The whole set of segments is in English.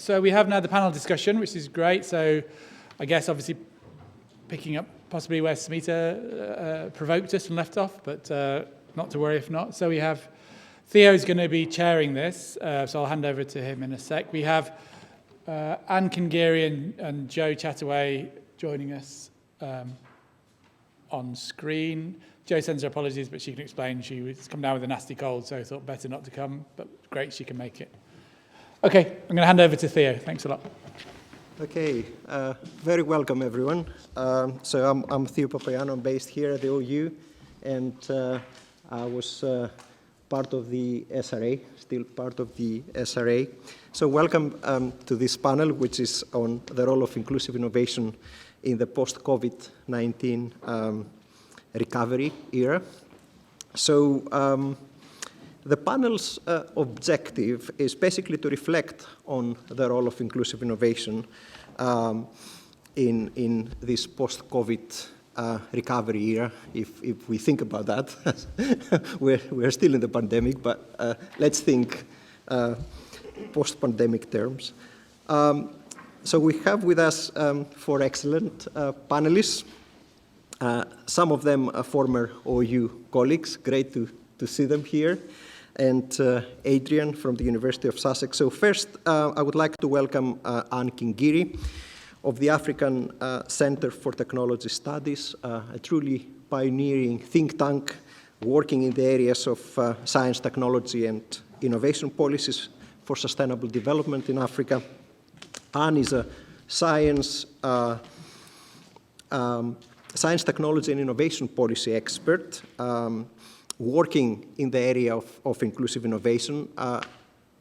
So we have now the panel discussion, which is great. So I guess obviously picking up possibly where Smita provoked us and left off, but not to worry if not. So we have Theo's going to be chairing this, so I'll hand over to him in a sec. We have Ann Kingiri and Joe Chataway joining us on screen. Jo sends her apologies, but she can explain. She was come down with a nasty cold, so I thought better not to come, but great she can make it. Okay, I'm going to hand over to Theo. Thanks a lot. Okay, very welcome everyone. So I'm Theo Papaioannou. I'm based here at the OU, and I was part of the SRA, still part of the SRA. So welcome to this panel, which is on the role of inclusive innovation in the post-COVID-19 recovery era. So the panel's objective is basically to reflect on the role of inclusive innovation in this post-COVID recovery era, if we think about that. we're still in the pandemic, but let's think post-pandemic terms. So we have with us four excellent panelists. Some of them are former OU colleagues. Great to see them here. And Adrian from the University of Sussex. So first, I would like to welcome Ann Kingiri of the African Center for Technology Studies, a truly pioneering think tank working in the areas of science, technology, and innovation policies for sustainable development in Africa. Ann is a science, technology, and innovation policy expert working in the area of inclusive innovation.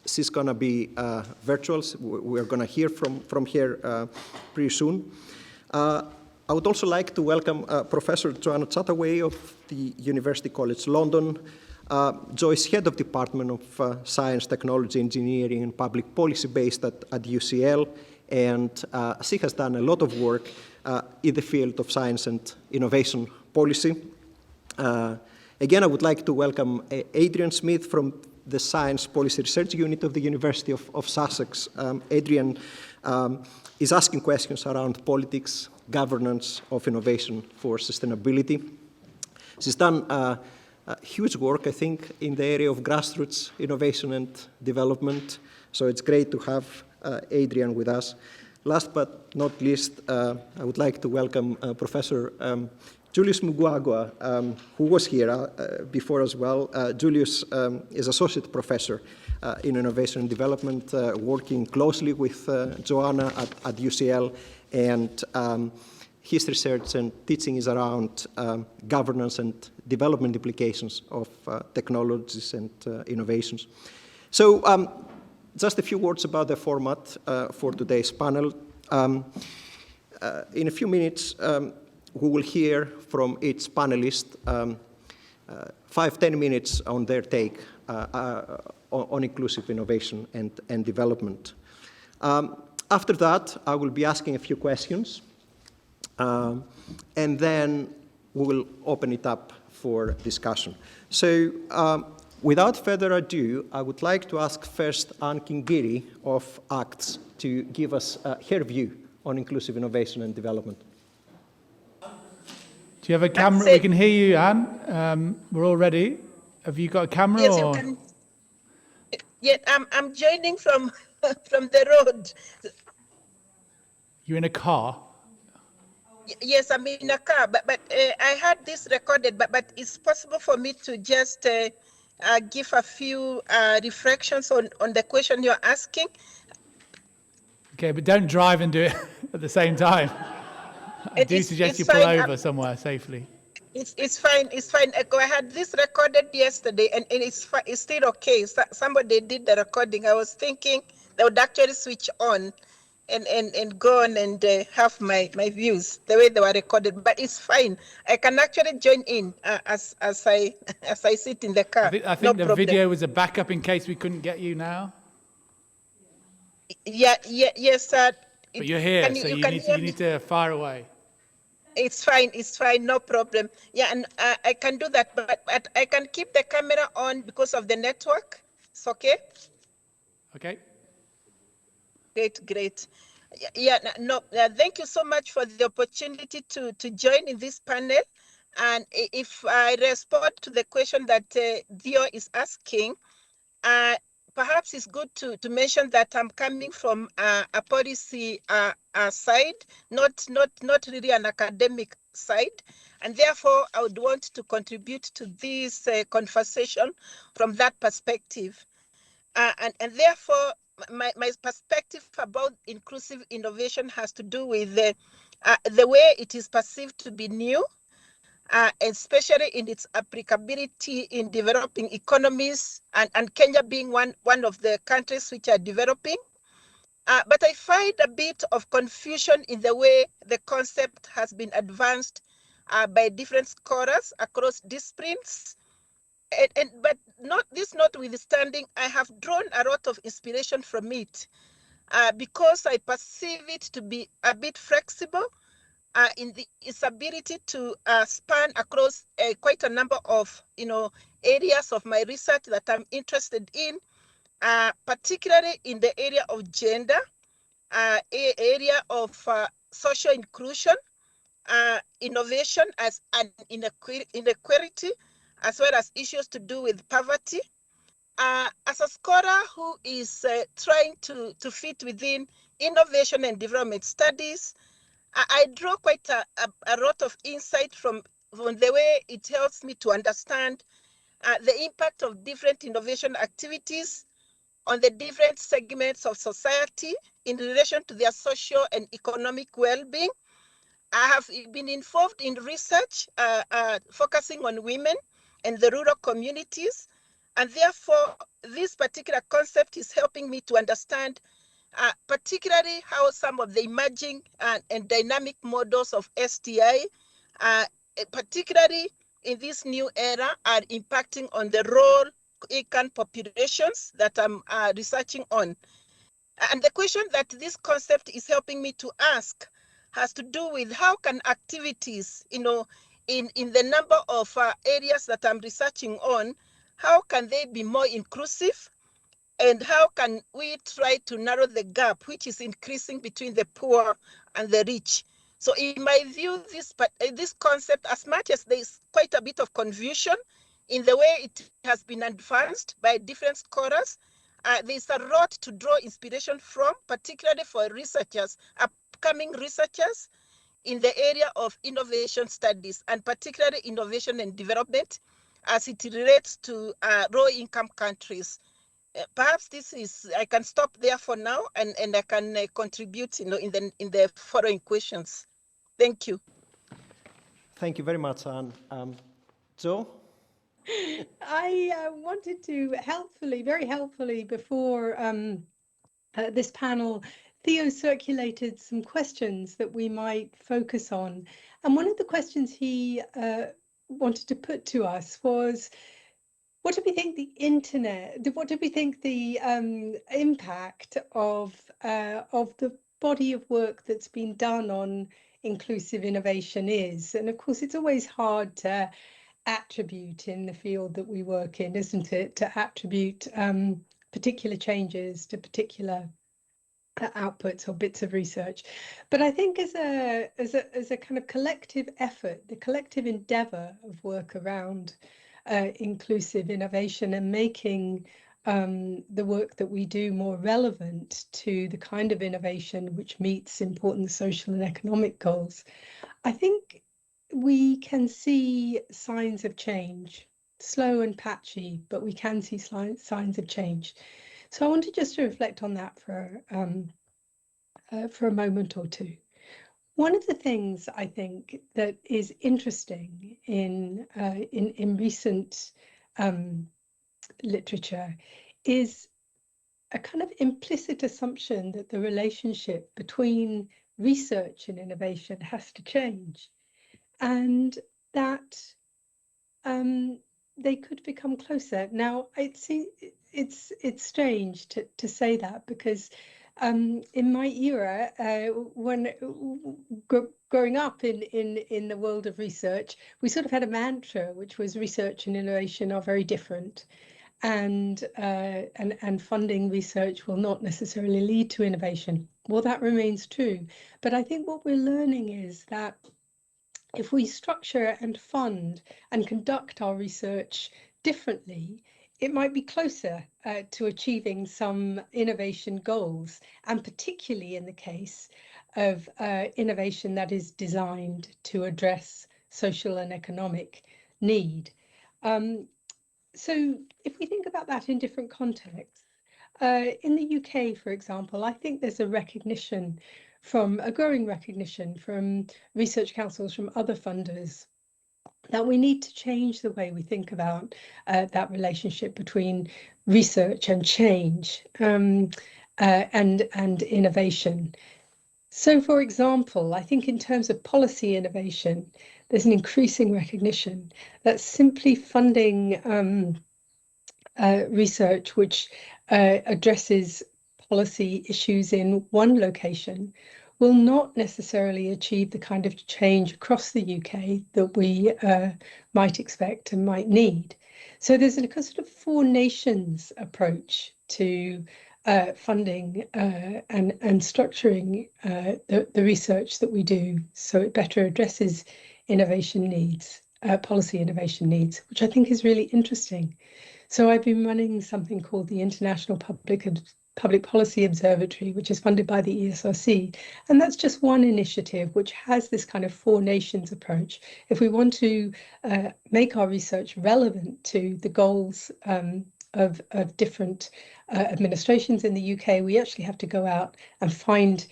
She's going to be virtual. We're going to hear from her pretty soon. I would also like to welcome Professor Joanna Chataway of the University College London. Jo is head of Department of Science, Technology, Engineering, and Public Policy based at UCL, and she has done a lot of work in the field of science and innovation policy. Again, I would like to welcome Adrian Smith from the Science Policy Research Unit of the University of Sussex. Adrian is asking questions around politics, governance of innovation for sustainability. She's done huge work, I think, in the area of grassroots innovation and development. So it's great to have Adrian with us. Last but not least, I would like to welcome Professor Julius Mugwagwa, who was here before as well. Julius is Associate Professor in Innovation and Development, working closely with Joanna at UCL, and his research and teaching is around governance and development implications of technologies and innovations. So just a few words about the format for today's panel. In a few minutes, we will hear from each panelist 5-10 minutes on their take on inclusive innovation and development. After that, I will be asking a few questions, and then we will open it up for discussion. So without further ado, I would like to ask first Ann Kingiri of ACTS to give us her view on inclusive innovation and development. Do you have a camera? We can hear you, Ann. We're all ready. Have you got a camera? Yes, or? you can. Yeah, I'm joining from the road. You're in a car? Yes, I'm in a car, but I had this recorded, but it's possible for me to just give a few reflections on the question you're asking. Okay, but don't drive and do it at the same time. I do suggest you pull over somewhere safely. It's fine. I had this recorded yesterday, and it's still okay. Somebody did the recording. I was thinking they would actually switch on and go on and have my views the way they were recorded. But it's fine. I can actually join in as I sit in the car. I think the video was a backup in case we couldn't get you now. Yes, sir. But you're here, so you need to fire away. It's fine, no problem. Yeah, and I can do that, but I can keep the camera on because of the network. It's okay? Okay. Great. Yeah, thank you so much for the opportunity to join in this panel. And if I respond to the question that Theo is asking, perhaps it's good to mention that I'm coming from a policy side, not really an academic side, and therefore I would want to contribute to this conversation from that perspective. And therefore, my perspective about inclusive innovation has to do with the way it is perceived to be new, especially in its applicability in developing economies, and Kenya being one of the countries which are developing. But I find a bit of confusion in the way the concept has been advanced by different scholars across disciplines. But notwithstanding, I have drawn a lot of inspiration from it because I perceive it to be a bit flexible in its ability to span across quite a number of areas of my research that I'm interested in, particularly in the area of gender, area of social inclusion, innovation as an inequality, as well as issues to do with poverty. As a scholar who is trying to fit within innovation and development studies, I draw quite a lot of insight from the way it helps me to understand the impact of different innovation activities on the different segments of society in relation to their social and economic well-being. I have been involved in research focusing on women and the rural communities, and therefore this particular concept is helping me to understand particularly how some of the emerging and dynamic models of STI, particularly in this new era, are impacting on the rural African populations that I'm researching on. And the question that this concept is helping me to ask has to do with how can activities, in the number of areas that I'm researching on, how can they be more inclusive? And how can we try to narrow the gap, which is increasing between the poor and the rich? So in my view, this concept, as much as there's quite a bit of confusion in the way it has been advanced by different scholars, there's a lot to draw inspiration from, particularly for researchers, upcoming researchers in the area of innovation studies, and particularly innovation and development as it relates to low-income countries. Perhaps I can stop there for now, and I can contribute, in the following questions. Thank you. Thank you very much, Anne. Jo? I wanted to very helpfully, before this panel, Theo circulated some questions that we might focus on. And one of the questions he wanted to put to us was, what do we think the impact of the body of work that's been done on inclusive innovation is? And of course, it's always hard to attribute in the field that we work in, isn't it? To attribute particular changes to particular outputs or bits of research. But I think as a kind of collective effort, the collective endeavor of work around inclusive innovation and making the work that we do more relevant to the kind of innovation which meets important social and economic goals, I think we can see signs of change, slow and patchy, but we can see signs of change. So I wanted just to reflect on that for a moment or two. One of the things I think that is interesting in recent literature is a kind of implicit assumption that the relationship between research and innovation has to change, and that they could become closer. Now, it's strange to say that, because in my era, when growing up in the world of research, we sort of had a mantra, which was research and innovation are very different. and funding research will not necessarily lead to innovation. Well, that remains true. But I think what we're learning is that if we structure and fund and conduct our research differently, it might be closer to achieving some innovation goals, and particularly in the case of innovation that is designed to address social and economic need. So if we think about that in different contexts, in the UK, for example, I think there's a recognition a growing recognition from research councils, from other funders, that we need to change the way we think about that relationship between research and change and innovation. So, for example, I think in terms of policy innovation, there's an increasing recognition that simply funding research which addresses policy issues in one location will not necessarily achieve the kind of change across the UK that we might expect and might need. So there's a sort of four nations approach to funding and structuring the research that we do, so it better addresses innovation needs, policy innovation needs, which I think is really interesting. So I've been running something called the International Public Policy Observatory, which is funded by the ESRC. And that's just one initiative which has this kind of four nations approach. If we want to make our research relevant to the goals of different administrations in the UK, we actually have to go out and find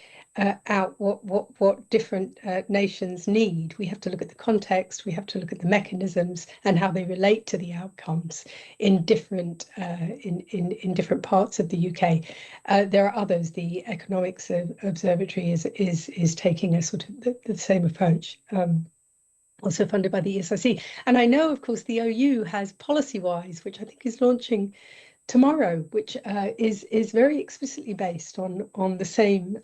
out what different nations need. We have to look at the context, we have to look at the mechanisms and how they relate to the outcomes in different different parts of the UK. There are others. The Economics Observatory is taking a sort of the same approach. Also funded by the ESRC. And I know, of course, the OU has PolicyWise, which I think is launching tomorrow, which is very explicitly based on the same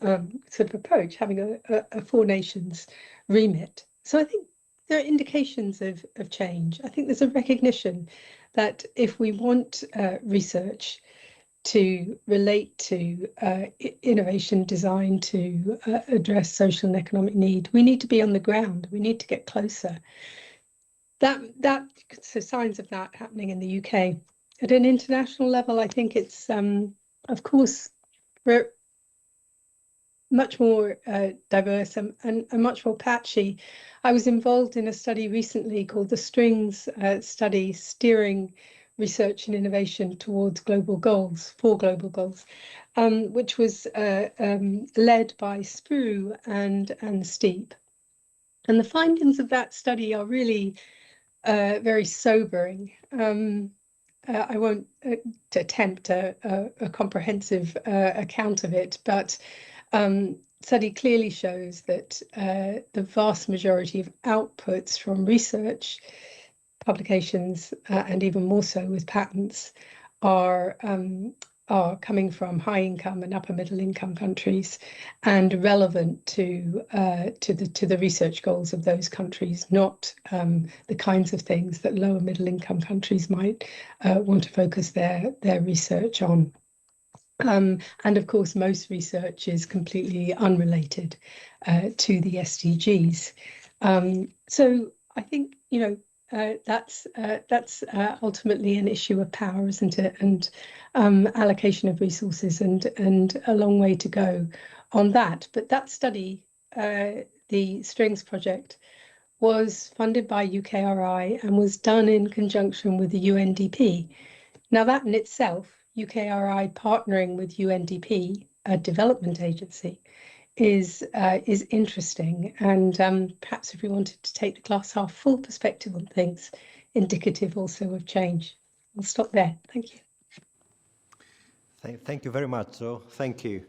sort of approach, having a four nations remit. So I think there are indications of change. I think there's a recognition that if we want research to relate to innovation designed to address social and economic need, we need to be on the ground. We need to get closer. So signs of that happening in the UK. At an international level, I think it's, of course, much more diverse and much more patchy. I was involved in a study recently called the Strings Study, Steering Research and Innovation Towards Global Goals, for Global Goals, which was led by Spru and Steep. And the findings of that study are really very sobering. I won't attempt a comprehensive account of it, but study clearly shows that the vast majority of outputs from research publications, and even more so with patents, are coming from high income and upper middle income countries and relevant to the research goals of those countries, not the kinds of things that lower middle income countries might want to focus their research on. And of course, most research is completely unrelated to the SDGs. So I think, that's ultimately an issue of power, isn't it? And allocation of resources, and a long way to go on that. But that study, the Strings Project, was funded by UKRI and was done in conjunction with the UNDP. Now that in itself, UKRI partnering with UNDP, a development agency, is interesting, and perhaps if we wanted to take the glass half full perspective on things, indicative also of change. I'll stop there. Thank you. Thank you very much, Jo. Thank you.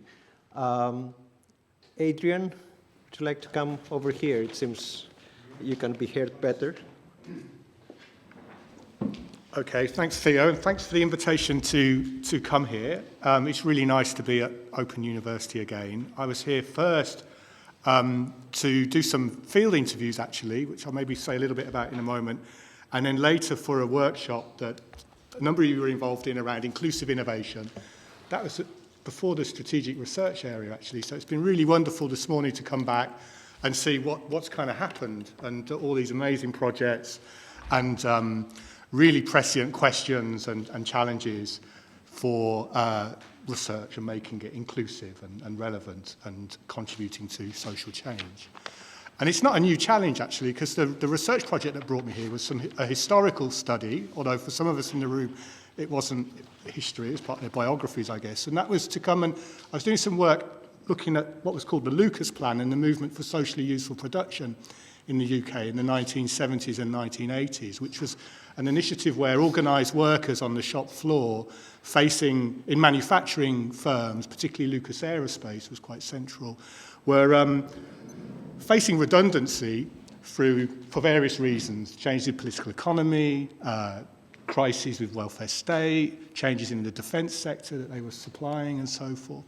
Adrian, would you like to come over here? It seems you can be heard better. Okay, thanks, Theo, and thanks for the invitation to come here. It's really nice to be at Open University again. I was here first to do some field interviews, actually, which I'll maybe say a little bit about in a moment, and then later for a workshop that a number of you were involved in around inclusive innovation. That was before the strategic research area, actually. So it's been really wonderful this morning to come back and see what's kind of happened and all these amazing projects and really prescient questions and challenges for research and making it inclusive and relevant and contributing to social change. And it's not a new challenge, actually, because the research project that brought me here was a historical study, although for some of us in the room, it wasn't history, it was part of their biographies, I guess. And that was to come and, I was doing some work looking at what was called the Lucas Plan and the movement for socially useful production in the UK in the 1970s and 1980s, which was an initiative where organised workers on the shop floor facing, in manufacturing firms, particularly Lucas Aerospace was quite central, were facing redundancy for various reasons, changes in political economy, crises with welfare state, changes in the defence sector that they were supplying and so forth.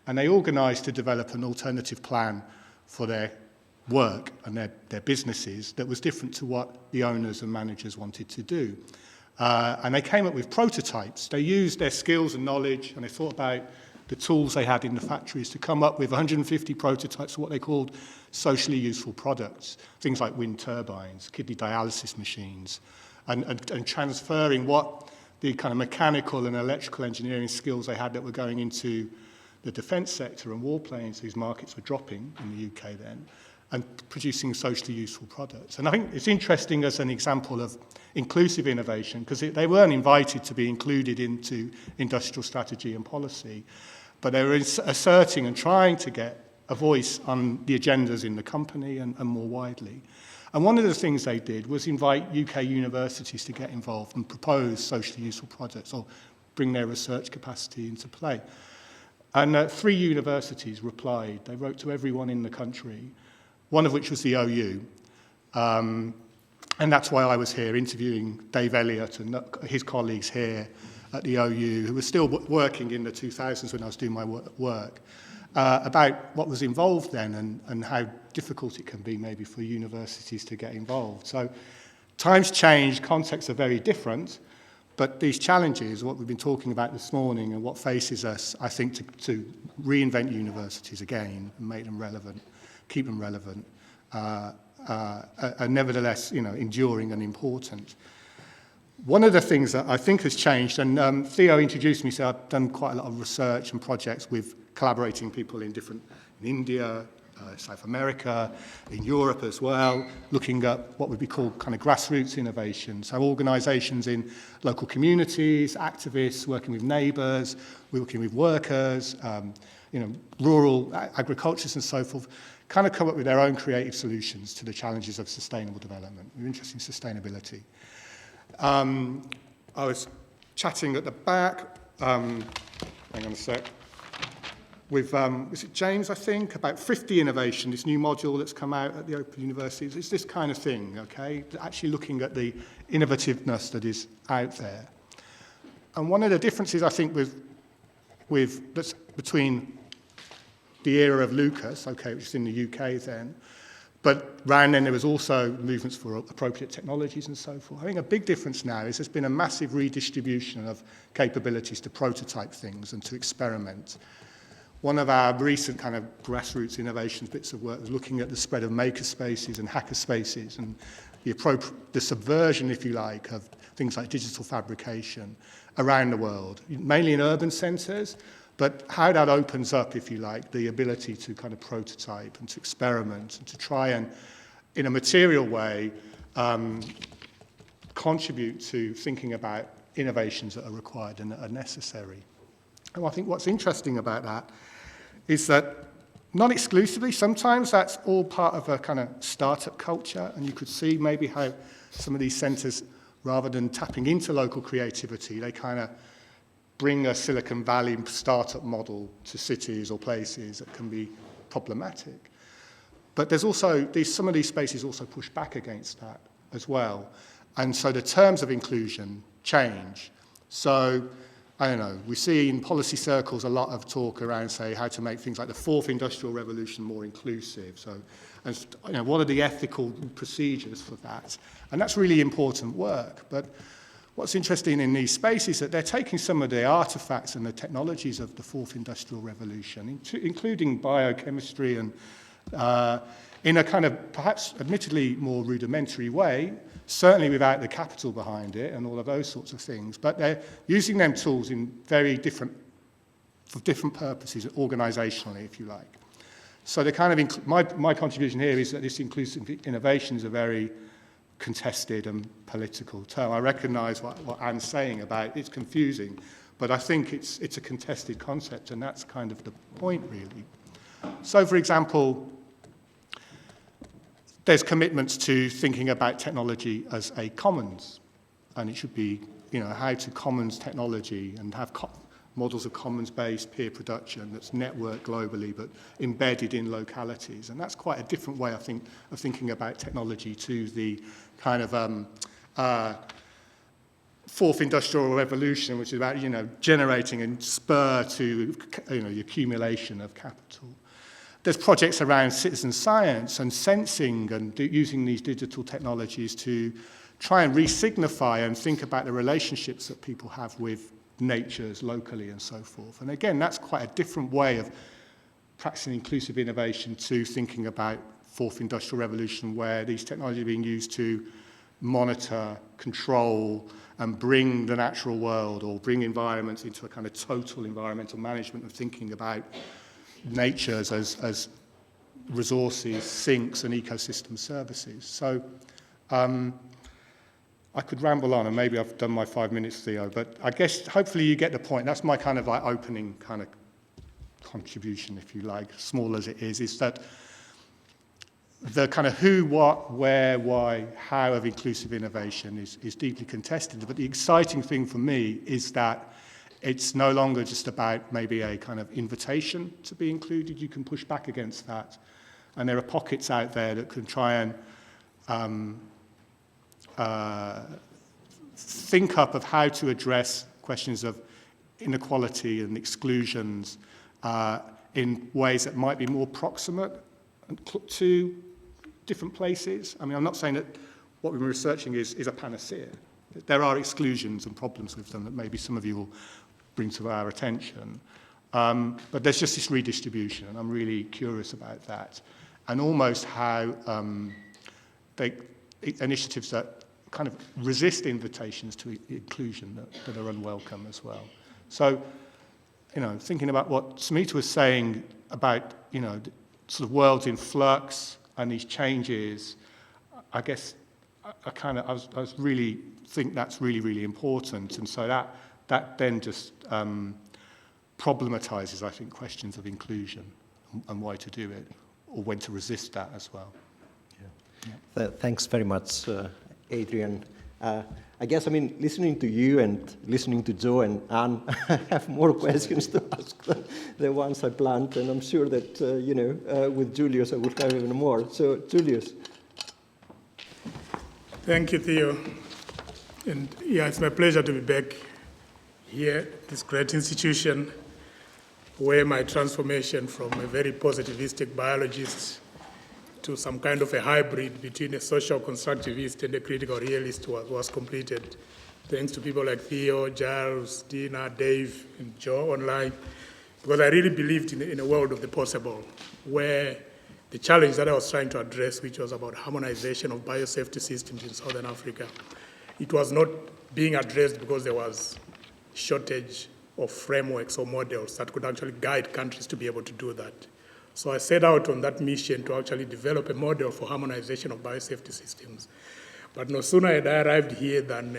And they organised to develop an alternative plan for their work and their businesses that was different to what the owners and managers wanted to do. And they came up with prototypes. They used their skills and knowledge, and they thought about the tools they had in the factories to come up with 150 prototypes of what they called socially useful products, things like wind turbines, kidney dialysis machines, and transferring what the kind of mechanical and electrical engineering skills they had that were going into the defence sector and warplanes, whose markets were dropping in the UK then, and producing socially useful products. And I think it's interesting as an example of inclusive innovation, because they weren't invited to be included into industrial strategy and policy, but they were asserting and trying to get a voice on the agendas in the company and more widely. And one of the things they did was invite UK universities to get involved and propose socially useful projects or bring their research capacity into play. And 3 universities replied. They wrote to everyone in the country, one of which was the OU. And that's why I was here interviewing Dave Elliott and his colleagues here at the OU, who were still working in the 2000s when I was doing my work, about what was involved then and how difficult it can be maybe for universities to get involved. So times change, contexts are very different, but these challenges, what we've been talking about this morning and what faces us, I think, to reinvent universities again and make them relevant, keep them relevant, are nevertheless, enduring and important. One of the things that I think has changed, and Theo introduced me, so I've done quite a lot of research and projects with collaborating people in India, South America, in Europe as well, looking at what would be called kind of grassroots innovation. So organisations in local communities, activists, working with neighbours, working with workers, rural agriculturists and so forth, kind of come up with their own creative solutions to the challenges of sustainable development. We're interested in sustainability. I was chatting at the back, hang on a sec, with, is it James, I think, about 50 Innovation, this new module that's come out at the Open Universities. It's this kind of thing, okay, actually looking at the innovativeness that is out there. And one of the differences, I think, that's between the era of Lucas, okay, which is in the UK then, but around then there was also movements for appropriate technologies and so forth. I think a big difference now is there's been a massive redistribution of capabilities to prototype things and to experiment. One of our recent kind of grassroots innovations bits of work was looking at the spread of maker spaces and hacker spaces and the subversion, if you like, of things like digital fabrication around the world, mainly in urban centres, but how that opens up, if you like, the ability to kind of prototype and to experiment and to try and, in a material way, contribute to thinking about innovations that are required and that are necessary. And I think what's interesting about that is that, not exclusively, sometimes that's all part of a kind of startup culture, and you could see maybe how some of these centres, rather than tapping into local creativity, they kind of bring a Silicon Valley startup model to cities or places that can be problematic. But there's also, some of these spaces also push back against that as well. And so the terms of inclusion change. So, I don't know, we see in policy circles a lot of talk around, say, how to make things like the fourth industrial revolution more inclusive. So, and what are the ethical procedures for that? And that's really important work. But what's interesting in these spaces is that they're taking some of the artifacts and the technologies of the fourth industrial revolution, including biochemistry and in a kind of perhaps admittedly more rudimentary way, certainly without the capital behind it and all of those sorts of things, but they're using them tools in very different, for different purposes, organisationally, if you like. So the kind of my contribution here is that this inclusive innovation is a very contested and political term. I recognise what Anne's saying about it's confusing, but I think it's a contested concept, and that's kind of the point, really. So, for example, there's commitments to thinking about technology as a commons, and it should be, how to commons technology and have models of commons-based peer production that's networked globally but embedded in localities. And that's quite a different way, I think, of thinking about technology to the kind of fourth industrial revolution, which is about, generating and spur to, the accumulation of capital. There's projects around citizen science and sensing and using these digital technologies to try and re-signify and think about the relationships that people have with natures locally and so forth. And again, that's quite a different way of practicing inclusive innovation to thinking about fourth industrial revolution, where these technologies are being used to monitor, control, and bring the natural world or bring environments into a kind of total environmental management of thinking about natures as resources, sinks, and ecosystem services. So I could ramble on, and maybe I've done my 5 minutes, Theo, but I guess hopefully you get the point. That's my kind of like opening kind of contribution, if you like, small as it is that the kind of who, what, where, why, how of inclusive innovation is deeply contested. But the exciting thing for me is that it's no longer just about maybe a kind of invitation to be included. You can push back against that. And there are pockets out there that can try and think up of how to address questions of inequality and exclusions in ways that might be more proximate to different places. I mean, I'm not saying that what we've been researching is a panacea. There are exclusions and problems with them that maybe some of you will bring to our attention. But there's just this redistribution, and I'm really curious about that. And almost how initiatives that kind of resist invitations to inclusion that are unwelcome as well. So, thinking about what Smita was saying about, the sort of worlds in flux and these changes, I guess I was really think that's really, really important. And so that then just problematizes, I think, questions of inclusion and why to do it, or when to resist that as well. Yeah. Thanks very much, Adrian. I guess, listening to you and listening to Joe and Anne, I have more questions to ask than the ones I planned, and I'm sure that, with Julius I would have even more. So, Julius. Thank you, Theo. And yeah, it's my pleasure to be back here at this great institution where my transformation from a very positivistic biologist to some kind of a hybrid between a social constructivist and a critical realist was completed, thanks to people like Theo, Giles, Dina, Dave, and Joe online, because I really believed in a world of the possible, where the challenge that I was trying to address, which was about harmonization of biosafety systems in Southern Africa, it was not being addressed because there was shortage of frameworks or models that could actually guide countries to be able to do that. So I set out on that mission to actually develop a model for harmonization of biosafety systems. But no sooner had I arrived here than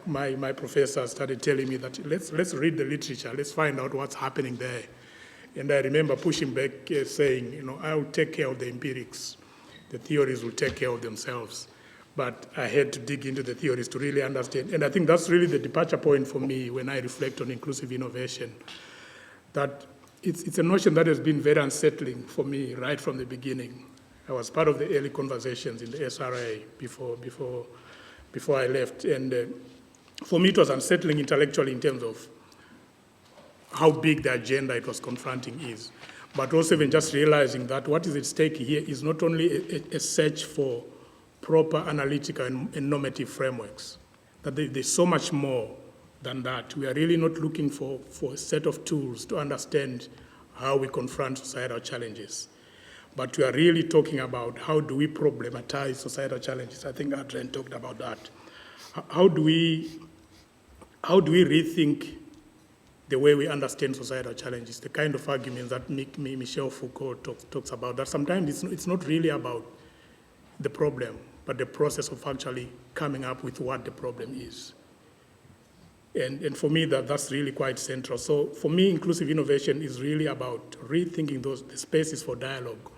my professor started telling me that let's read the literature, let's find out what's happening there. And I remember pushing back, saying, I'll take care of the empirics. The theories will take care of themselves. But I had to dig into the theories to really understand. And I think that's really the departure point for me when I reflect on inclusive innovation, that it's a notion that has been very unsettling for me right from the beginning. I was part of the early conversations in the SRA before I left. And for me, it was unsettling intellectually in terms of how big the agenda it was confronting is. But also even just realizing that what is at stake here is not only a search for proper analytical and normative frameworks, that there's so much more than that. We are really not looking for a set of tools to understand how we confront societal challenges. But we are really talking about how do we problematize societal challenges. I think Adrian talked about that. How do we rethink the way we understand societal challenges, the kind of arguments that Michel Foucault talks about, that sometimes it's not really about the problem, but the process of actually coming up with what the problem is. And for me, that's really quite central. So for me, inclusive innovation is really about rethinking the spaces for dialogue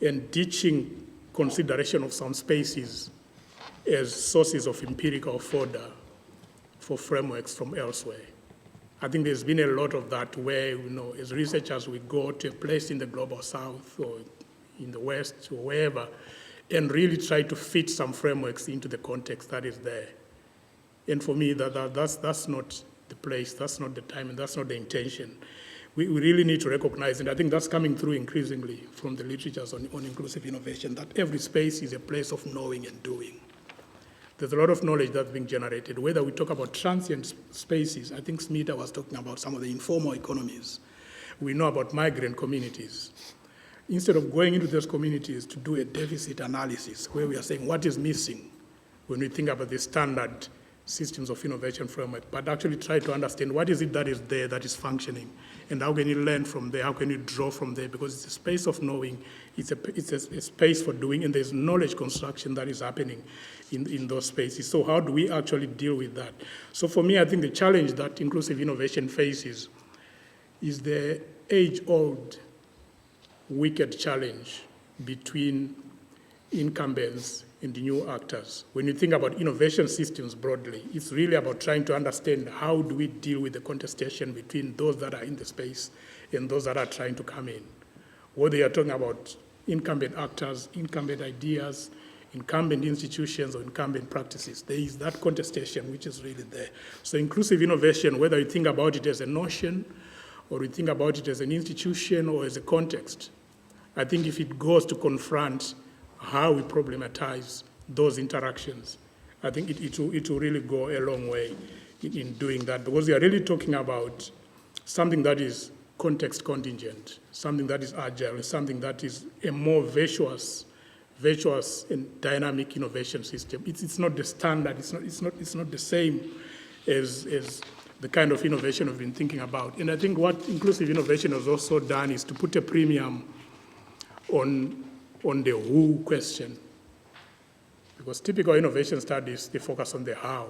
and ditching consideration of some spaces as sources of empirical fodder for frameworks from elsewhere. I think there's been a lot of that where, as researchers, we go to a place in the global south or in the west or wherever and really try to fit some frameworks into the context that is there. And for me, that's not the place, that's not the time, and that's not the intention. We really need to recognize, and I think that's coming through increasingly from the literatures on inclusive innovation, that every space is a place of knowing and doing. There's a lot of knowledge that's being generated. Whether we talk about transient spaces, I think Smith was talking about some of the informal economies. We know about migrant communities. Instead of going into those communities to do a deficit analysis where we are saying what is missing when we think about the standard systems of innovation framework, but actually try to understand what is it that is there that is functioning, and how can you learn from there, how can you draw from there, because it's a space of knowing, it's a space for doing, and there's knowledge construction that is happening in those spaces. So how do we actually deal with that? So for me, I think the challenge that inclusive innovation faces is the age-old wicked challenge between incumbents and the new actors. When you think about innovation systems broadly, it's really about trying to understand how do we deal with the contestation between those that are in the space and those that are trying to come in. Whether you're talking about incumbent actors, incumbent ideas, incumbent institutions, or incumbent practices, there is that contestation which is really there. So inclusive innovation, whether you think about it as a notion, or you think about it as an institution or as a context, I think if it goes to confront how we problematize those interactions, I think it will really go a long way in doing that, because we are really talking about something that is context contingent, something that is agile, something that is a more virtuous and dynamic innovation system. It's not the standard, it's not the same as the kind of innovation we've been thinking about. And I think what inclusive innovation has also done is to put a premium on the who question. Because typical innovation studies, they focus on the how.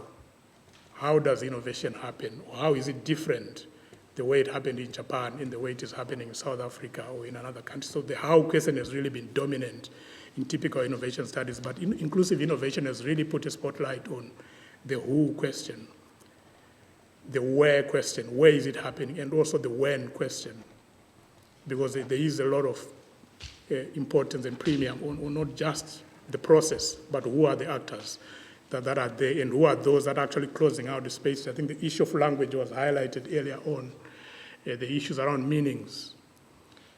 How does innovation happen? Or how is it different the way it happened in Japan and the way it is happening in South Africa or in another country? So the how question has really been dominant in typical innovation studies, but inclusive innovation has really put a spotlight on the who question, the where question, where is it happening, and also the when question, because there is a lot of importance and premium on not just the process, but who are the actors that are there and who are those that are actually closing out the space. I think the issue of language was highlighted earlier on, the issues around meanings.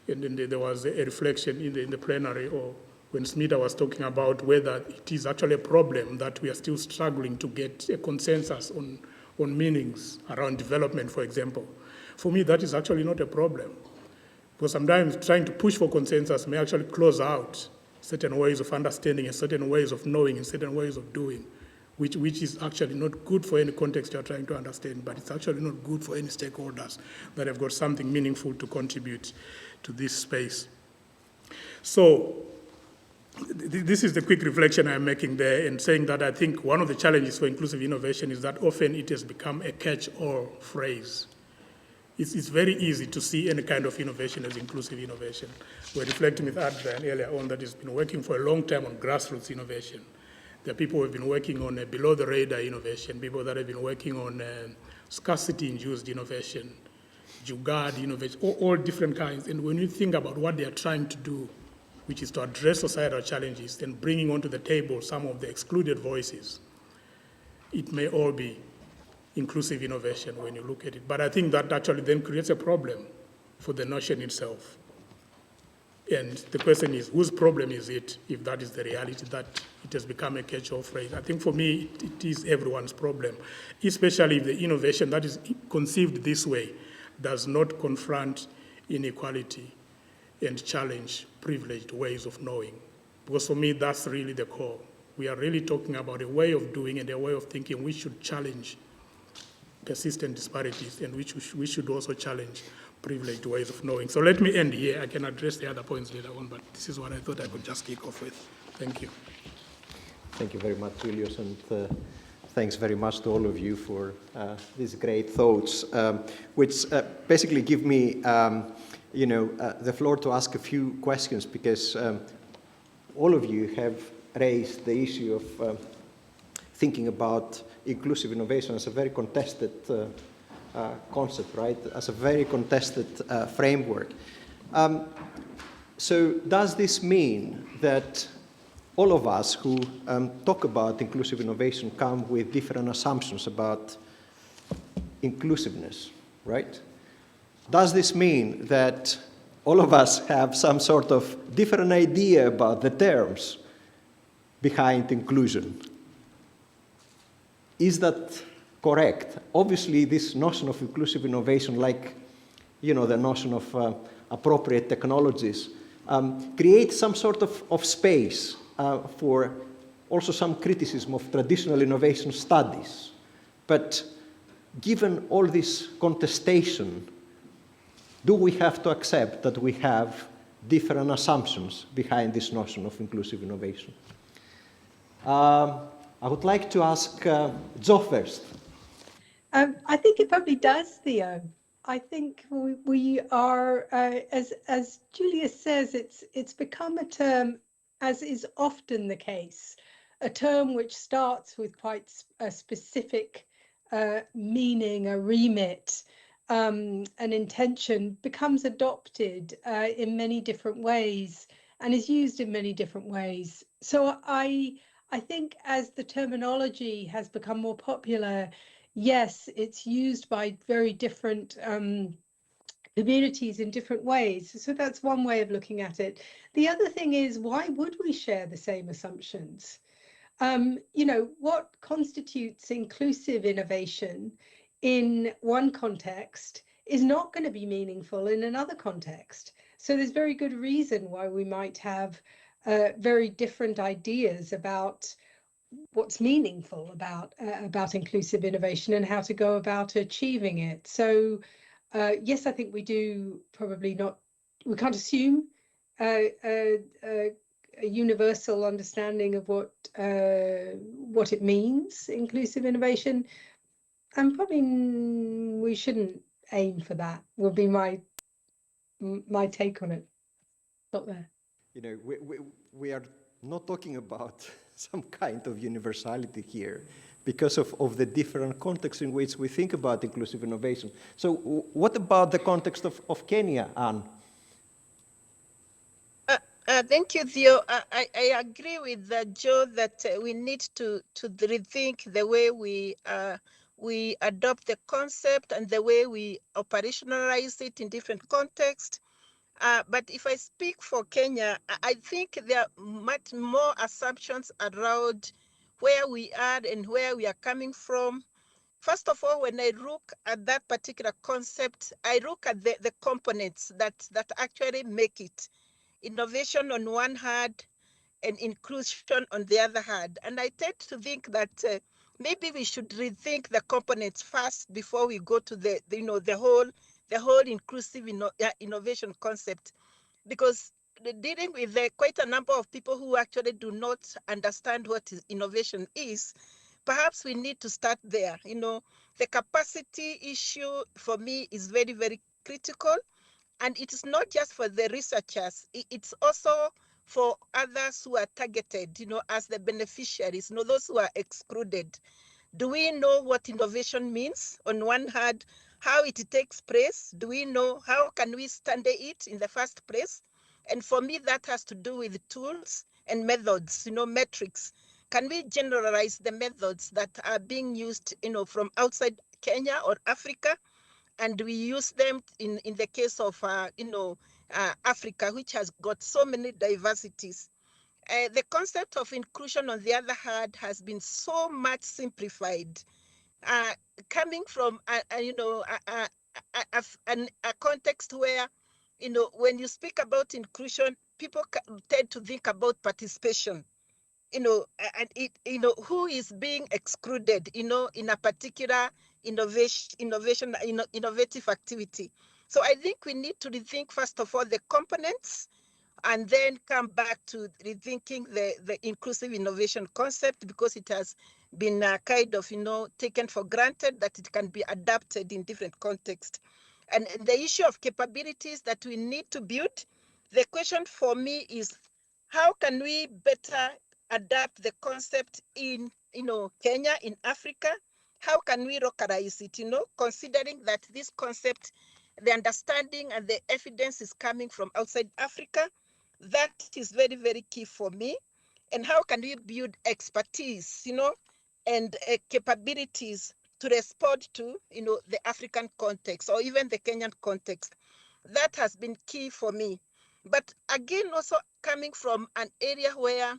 And then there was a reflection in the plenary, or when Smita was talking about whether it is actually a problem that we are still struggling to get a consensus on meanings around development, for example. For me, that is actually not a problem. Because sometimes trying to push for consensus may actually close out certain ways of understanding and certain ways of knowing and certain ways of doing, which is actually not good for any context you're trying to understand, but it's actually not good for any stakeholders that have got something meaningful to contribute to this space. So this is the quick reflection I'm making there, and saying that I think one of the challenges for inclusive innovation is that often it has become a catch-all phrase. It's very easy to see any kind of innovation as inclusive innovation. We're reflecting with Adrian earlier on that has been working for a long time on grassroots innovation. There are people who have been working on below-the-radar innovation, people that have been working on scarcity-induced innovation, jugaad innovation, all different kinds. And when you think about what they are trying to do, which is to address societal challenges and bringing onto the table some of the excluded voices, it may all be inclusive innovation when you look at it. But I think that actually then creates a problem for the notion itself. And the question is, whose problem is it, if that is the reality, that it has become a catch-all phrase? I think for me, it is everyone's problem, especially if the innovation that is conceived this way does not confront inequality and challenge privileged ways of knowing. Because for me, that's really the core. We are really talking about a way of doing and a way of thinking which should challenge persistent disparities, and we should also challenge privileged ways of knowing. So let me end here. I can address the other points later on, but this is what I thought I could just kick off with. Thank you. Thank you very much, Julius, and thanks very much to all of you for these great thoughts, which basically give me, the floor to ask a few questions, because all of you have raised the issue of thinking about inclusive innovation as a very contested concept, right? As a very contested framework. So does this mean that all of us who talk about inclusive innovation come with different assumptions about inclusiveness, right? Does this mean that all of us have some sort of different idea about the terms behind inclusion? Is that correct? Obviously, this notion of inclusive innovation, like the notion of appropriate technologies, creates some sort of space for also some criticism of traditional innovation studies. But given all this contestation, do we have to accept that we have different assumptions behind this notion of inclusive innovation? I would like to ask Jo first. I think it probably does, Theo. I think we are, as Julius says, it's become a term, as is often the case, a term which starts with quite a specific meaning, a remit, an intention, becomes adopted in many different ways and is used in many different ways. So I think as the terminology has become more popular, yes, it's used by very different communities in different ways. So that's one way of looking at it. The other thing is, why would we share the same assumptions? What constitutes inclusive innovation in one context is not going to be meaningful in another context. So there's very good reason why we might have very different ideas about what's meaningful about inclusive innovation and how to go about achieving it. So yes, I think we do probably not, we can't assume a universal understanding of what it means, inclusive innovation, and probably we shouldn't aim for that, will be my take on it. Stop there. We are not talking about some kind of universality here because of the different contexts in which we think about inclusive innovation. So what about the context of Kenya, Ann? Thank you, Theo. I agree with Joe that we need to rethink the way we adopt the concept and the way we operationalize it in different contexts. But if I speak for Kenya, I think there are much more assumptions around where we are and where we are coming from. First of all, when I look at that particular concept, I look at the components that actually make it. Innovation on one hand and inclusion on the other hand. And I tend to think that maybe we should rethink the components first before we go to the whole inclusive innovation concept, because dealing with quite a number of people who actually do not understand what innovation is, perhaps we need to start there. The capacity issue for me is very, very critical. And it is not just for the researchers, it's also for others who are targeted, as the beneficiaries, those who are excluded. Do we know what innovation means? On one hand, how it takes place? Do we know how can we study it in the first place? And for me, that has to do with tools and methods, metrics. Can we generalize the methods that are being used, from outside Kenya or Africa? And we use them in the case of, Africa, which has got so many diversities. The concept of inclusion, on the other hand, has been so much simplified, coming from a context where, when you speak about inclusion, people tend to think about participation, and who is being excluded, in a particular innovative activity. So I think we need to rethink, first of all, the components, and then come back to rethinking the inclusive innovation concept, because it has been kind of, taken for granted that it can be adapted in different contexts. And the issue of capabilities that we need to build, the question for me is, how can we better adapt the concept in, Kenya, in Africa? How can we localize it, considering that this concept, the understanding and the evidence is coming from outside Africa? That is very, very key for me. And how can we build expertise, and capabilities to respond to, the African context or even the Kenyan context? That has been key for me. But again, also coming from an area where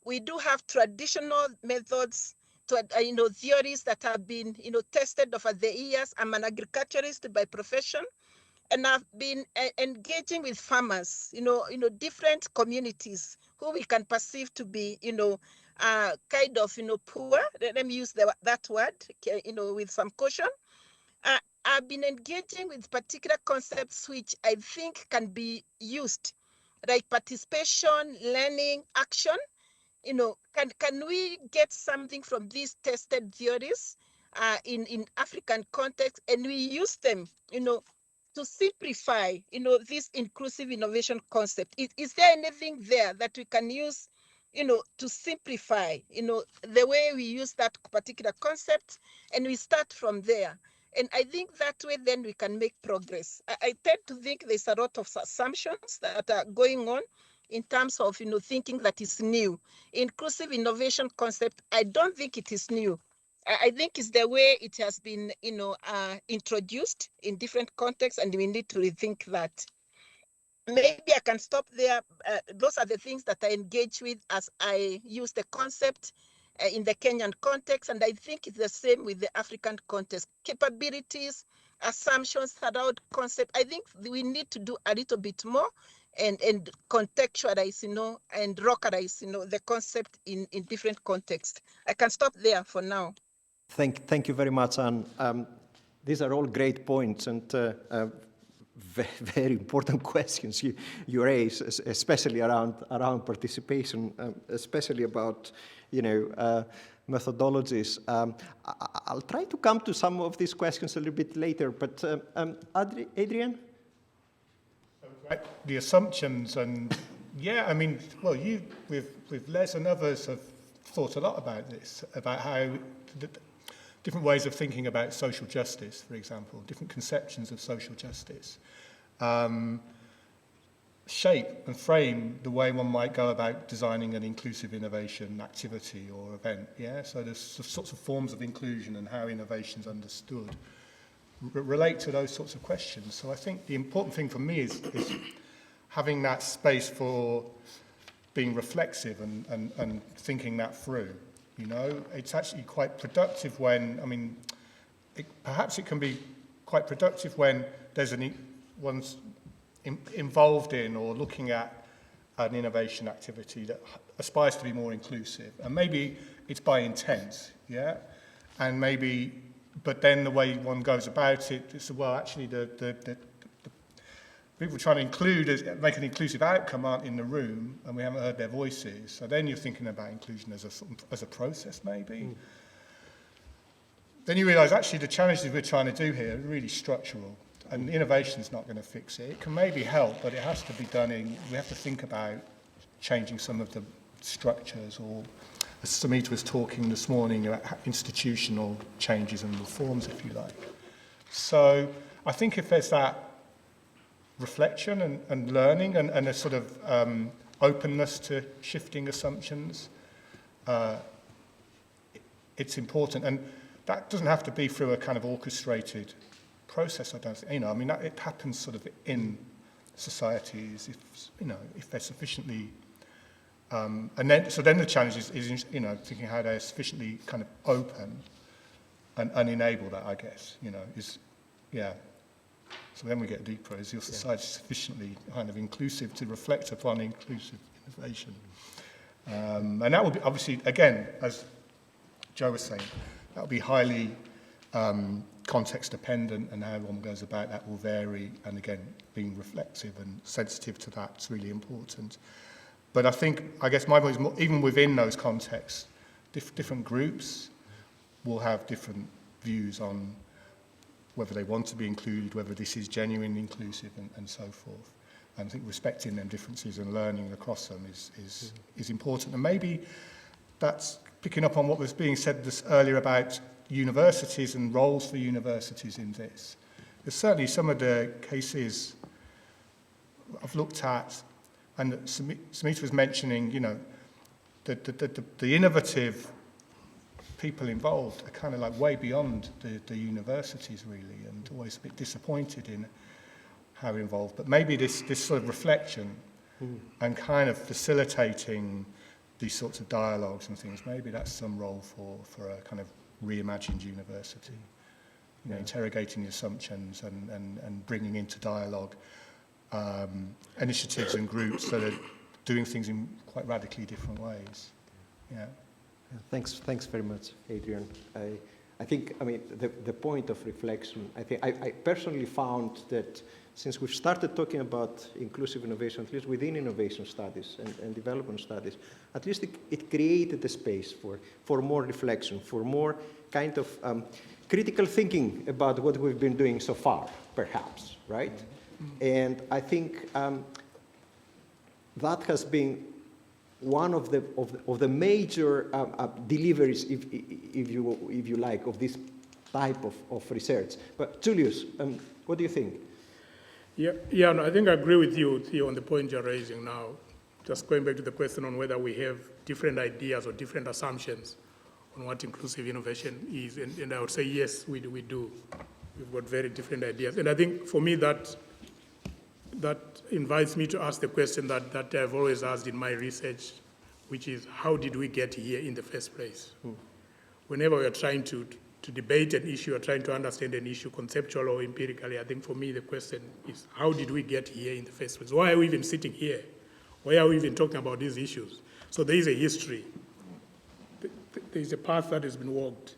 we do have traditional methods, to, theories that have been, tested over the years. I'm an agriculturist by profession, and I've been engaging with farmers, different communities who we can perceive to be, kind of, poor. Let me use that word, with some caution. I've been engaging with particular concepts which I think can be used, like participation, learning, action. Can we get something from these tested theories in African context, and we use them, to simplify, this inclusive innovation concept? Is there anything there that we can use, to simplify, the way we use that particular concept, and we start from there? And I think that way, then we can make progress. I tend to think there's a lot of assumptions that are going on in terms of, thinking that is new. Inclusive innovation concept, I don't think it is new. I think it's the way it has been, introduced in different contexts, and we need to rethink that. Maybe I can stop there. Those are the things that I engage with as I use the concept in the Kenyan context, and I think it's the same with the African context. Capabilities, assumptions around concept. I think we need to do a little bit more and contextualize, and localize, the concept in different contexts. I can stop there for now. Thank you very much, Anne. These are all great points and very important questions you raise, especially around participation, especially about methodologies. I'll try to come to some of these questions a little bit later, but Adrian? The assumptions, and yeah, I mean, well, you with Les and others have thought a lot about this, about how different ways of thinking about social justice, for example, different conceptions of social justice, shape and frame the way one might go about designing an inclusive innovation activity or event. Yeah, so there's sorts of forms of inclusion and how innovation's understood relate to those sorts of questions. So I think the important thing for me is having that space for being reflexive and thinking that through. It's actually quite productive when, perhaps it can be quite productive when there's one's involved in or looking at an innovation activity that aspires to be more inclusive. And maybe it's by intent, yeah? And maybe, but then the way one goes about it is, well, actually the people trying to make an inclusive outcome aren't in the room, and we haven't heard their voices. So then you're thinking about inclusion as a process, maybe. Then you realise actually the challenges we're trying to do here are really structural, and innovation's not going to fix it. It can maybe help, but it has to be done we have to think about changing some of the structures, or as Samita was talking this morning about institutional changes and reforms, if you like. So I think if there's that reflection and learning and a sort of openness to shifting assumptions, it's important. And that doesn't have to be through a kind of orchestrated process, I don't think. It happens sort of in societies, if they're sufficiently, and then the challenge is thinking how they're sufficiently kind of open and enable that, I guess, So then we get deeper. Is your society sufficiently kind of inclusive to reflect upon inclusive innovation? And that will be, obviously, again, as Joe was saying, that will be highly context dependent, and how one goes about that will vary. And again, being reflective and sensitive to that is really important. But I guess my point is more, even within those contexts, different groups will have different views on whether they want to be included, whether this is genuinely inclusive, and so forth. And I think respecting them differences and learning across them is important. And maybe that's picking up on what was being said earlier about universities and roles for universities in this. There's certainly some of the cases I've looked at, and Smith was mentioning, the innovative people involved are kind of like way beyond the universities, really, and always a bit disappointed in how involved. But maybe this sort of reflection and kind of facilitating these sorts of dialogues and things, maybe that's some role for a kind of reimagined university. Interrogating the assumptions and bringing into dialogue initiatives and groups that are doing things in quite radically different ways. Yeah. Thanks very much, Adrian. I think, the point of reflection, I personally found that since we've started talking about inclusive innovation, at least within innovation studies and development studies, at least it created a space for more reflection, for more kind of critical thinking about what we've been doing so far, perhaps, right? Mm-hmm. And I think that has been one of the major deliveries, if you like, of this type of research. But Julius, what do you think? No, I think I agree with you, Theo, on the point you're raising now. Just going back to the question on whether we have different ideas or different assumptions on what inclusive innovation is, and I would say yes, we do. We've got very different ideas, and I think for me that invites me to ask the question that I've always asked in my research, which is, how did we get here in the first place? Whenever we are trying to debate an issue or trying to understand an issue, conceptual or empirically, I think for me the question is, how did we get here in the first place? Why are we even sitting here? Why are we even talking about these issues? So there is a history. There is a path that has been walked,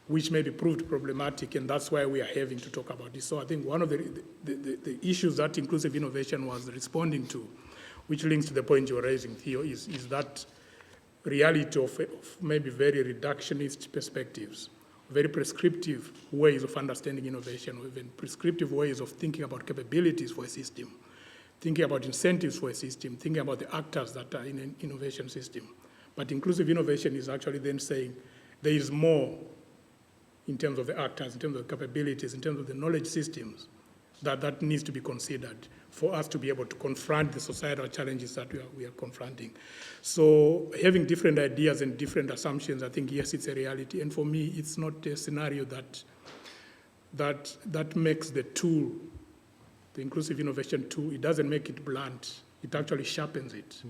which may be proved problematic, and that's why we are having to talk about this. So I think one of the issues that inclusive innovation was responding to, which links to the point you were raising, Theo, is that reality of maybe very reductionist perspectives, very prescriptive ways of understanding innovation, even prescriptive ways of thinking about capabilities for a system, thinking about incentives for a system, thinking about the actors that are in an innovation system. But inclusive innovation is actually then saying there is more in terms of the actors, in terms of the capabilities, in terms of the knowledge systems, that needs to be considered for us to be able to confront the societal challenges that we are confronting. So having different ideas and different assumptions, I think, yes, it's a reality. And for me, it's not a scenario that makes the tool, the inclusive innovation tool, it doesn't make it blunt. It actually sharpens it.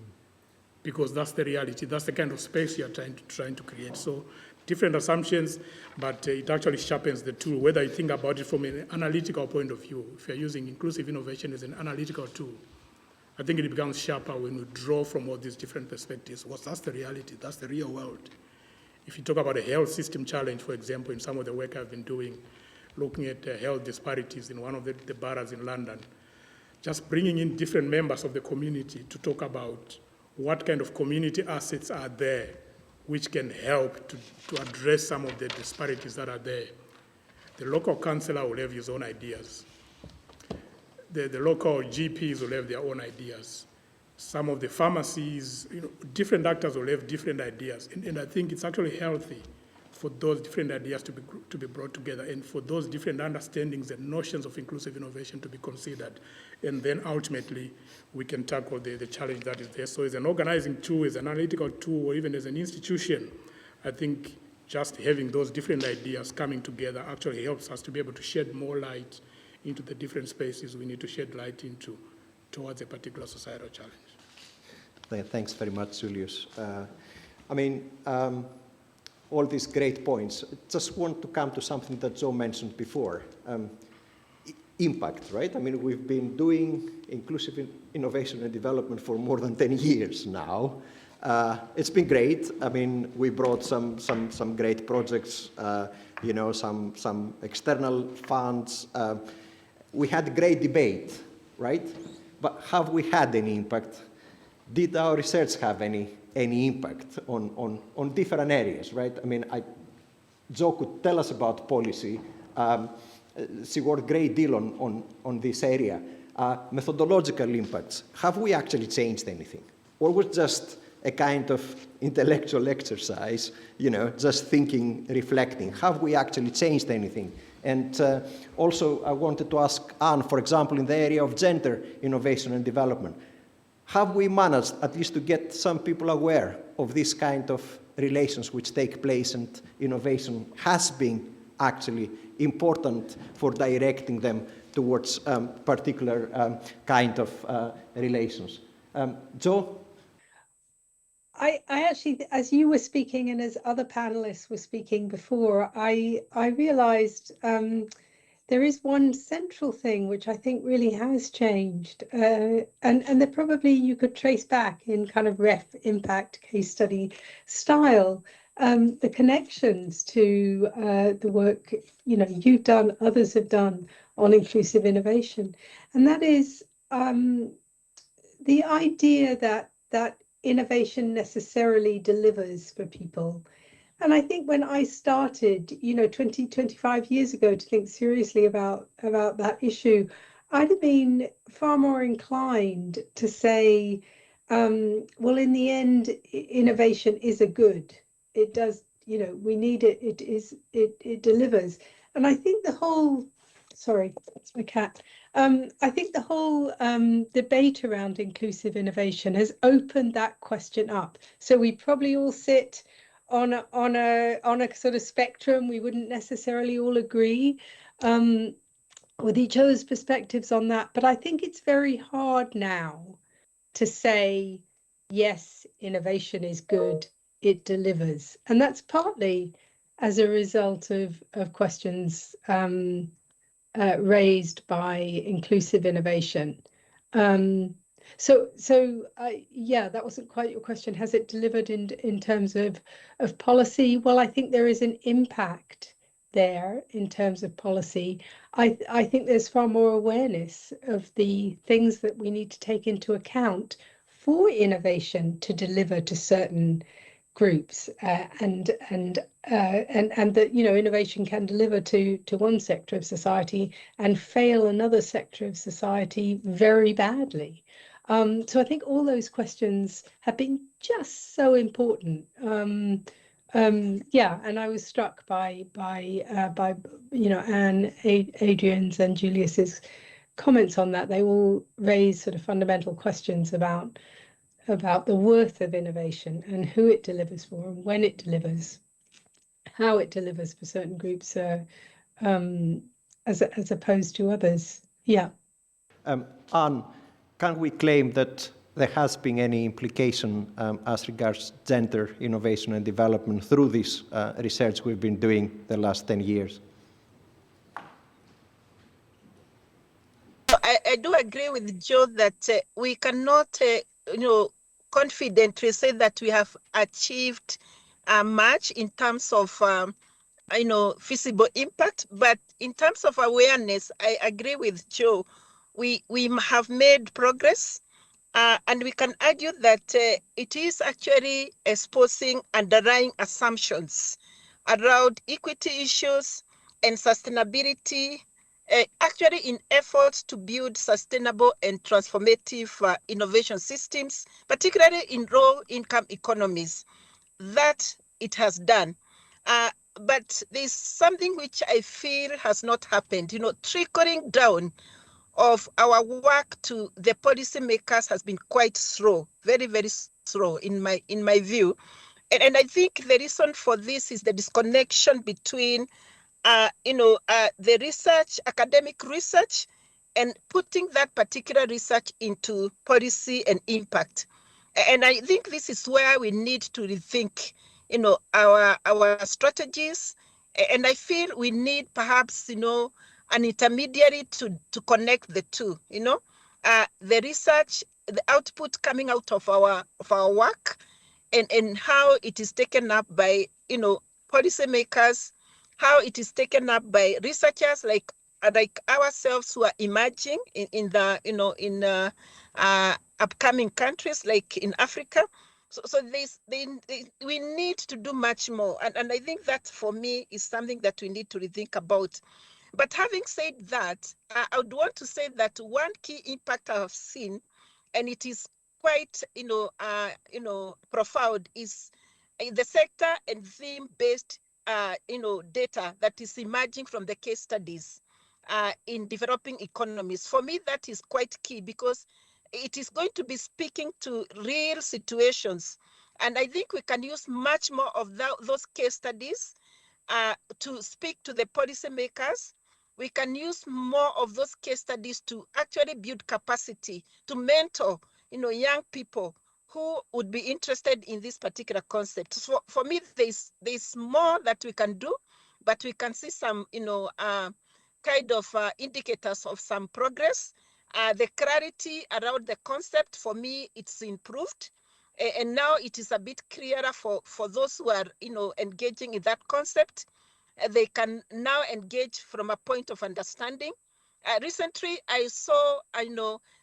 Because that's the reality. That's the kind of space you're trying to create. So different assumptions, but it actually sharpens the tool, whether you think about it from an analytical point of view. If you're using inclusive innovation as an analytical tool, I think it becomes sharper when we draw from all these different perspectives. Well, that's the reality. That's the real world. If you talk about a health system challenge, for example, in some of the work I've been doing, looking at health disparities in one of the boroughs in London, just bringing in different members of the community to talk about what kind of community assets are there which can help to address some of the disparities that are there. The local councillor will have his own ideas. The local GPs will have their own ideas. Some of the pharmacies, different actors will have different ideas. And I think it's actually healthy for those different ideas to be brought together and for those different understandings and notions of inclusive innovation to be considered. And then ultimately, we can tackle the challenge that is there. So as an organizing tool, as an analytical tool, or even as an institution, I think just having those different ideas coming together actually helps us to be able to shed more light into the different spaces we need to shed light into towards a particular societal challenge. Thanks very much, Julius. All these great points. Just want to come to something that Joe mentioned before. Impact, right? We've been doing inclusive innovation and development for more than 10 years now. It's been great. We brought some great projects, some external funds. We had great debate, right? But have we had any impact? Did our research have any impact on different areas, right? Joe could tell us about policy. She worked a great deal on this area. Methodological impacts. Have we actually changed anything? Or was just a kind of intellectual exercise, just thinking, reflecting? Have we actually changed anything? And also, I wanted to ask Ann, for example, in the area of gender innovation and development, have we managed at least to get some people aware of this kind of relations which take place, and innovation has been actually important for directing them towards particular kind of relations? Joe? I actually, as you were speaking and as other panelists were speaking before, I realized there is one central thing which I think really has changed, and that probably you could trace back in kind of ref impact case study style, the connections to the work you've done, others have done on inclusive innovation, and that is the idea that innovation necessarily delivers for people. And I think when I started, 25 years ago to think seriously about that issue, I'd have been far more inclined to say, well, in the end, innovation is a good. It does, we need it. It delivers. And I think the whole, sorry, that's my cat. I think the whole debate around inclusive innovation has opened that question up. So we probably all sit on a sort of spectrum. We wouldn't necessarily all agree with each other's perspectives on that. But I think it's very hard now to say, yes, innovation is good, it delivers. And that's partly as a result of questions raised by inclusive innovation. Yeah, that wasn't quite your question. Has it delivered in terms of policy? Well, I think there is an impact there in terms of policy. I think there's far more awareness of the things that we need to take into account for innovation to deliver to certain groups, and that innovation can deliver to one sector of society and fail another sector of society very badly. So I think all those questions have been just so important. Yeah, and I was struck by Anne, Adrian's, and Julius's comments on that. They all raise sort of fundamental questions about the worth of innovation and who it delivers for, and when it delivers, how it delivers for certain groups, as opposed to others. Yeah. Ann, can we claim that there has been any implication as regards gender innovation and development through this research we've been doing the last 10 years? I do agree with Joe that we cannot, confidently say that we have achieved much in terms of, feasible impact. But in terms of awareness, I agree with Joe. We have made progress, and we can argue that it is actually exposing underlying assumptions around equity issues and sustainability, actually in efforts to build sustainable and transformative innovation systems, particularly in low-income economies, that it has done. But there's something which I feel has not happened. Trickling down of our work to the policymakers has been quite slow, very, very slow in my view. And I think the reason for this is the disconnection between the research, academic research, and putting that particular research into policy and impact. And I think this is where we need to rethink, our strategies. And I feel we need perhaps, an intermediary to connect the two, the research, the output coming out of our work, and how it is taken up by, policymakers, how it is taken up by researchers like ourselves who are emerging in the, in upcoming countries like in Africa. So we need to do much more. And I think that for me is something that we need to rethink about. But having said that, I would want to say that one key impact I have seen, and it is quite, profound, is the sector and theme-based, data that is emerging from the case studies in developing economies. For me, that is quite key because it is going to be speaking to real situations. And I think we can use much more of those case studies to speak to the policymakers. We can use more of those case studies to actually build capacity, to mentor, young people who would be interested in this particular concept. So for me, there's more that we can do, but we can see some, kind of indicators of some progress. The clarity around the concept, for me, it's improved. And now it is a bit clearer for those who are, engaging in that concept. They can now engage from a point of understanding. Recently, I saw,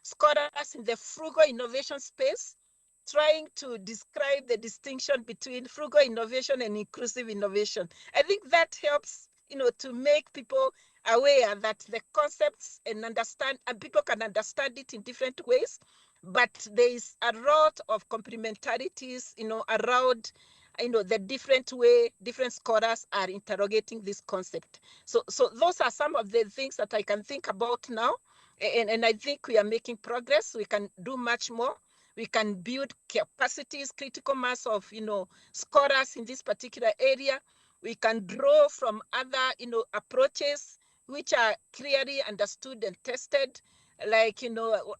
scholars in the frugal innovation space trying to describe the distinction between frugal innovation and inclusive innovation. I think that helps, to make people aware that the concepts and people can understand it in different ways, but there is a lot of complementarities, around, the different way different scholars are interrogating this concept. So those are some of the things that I can think about now. And I think we are making progress. We can do much more. We can build capacities, critical mass of, scholars in this particular area. We can draw from other, approaches which are clearly understood and tested. Like,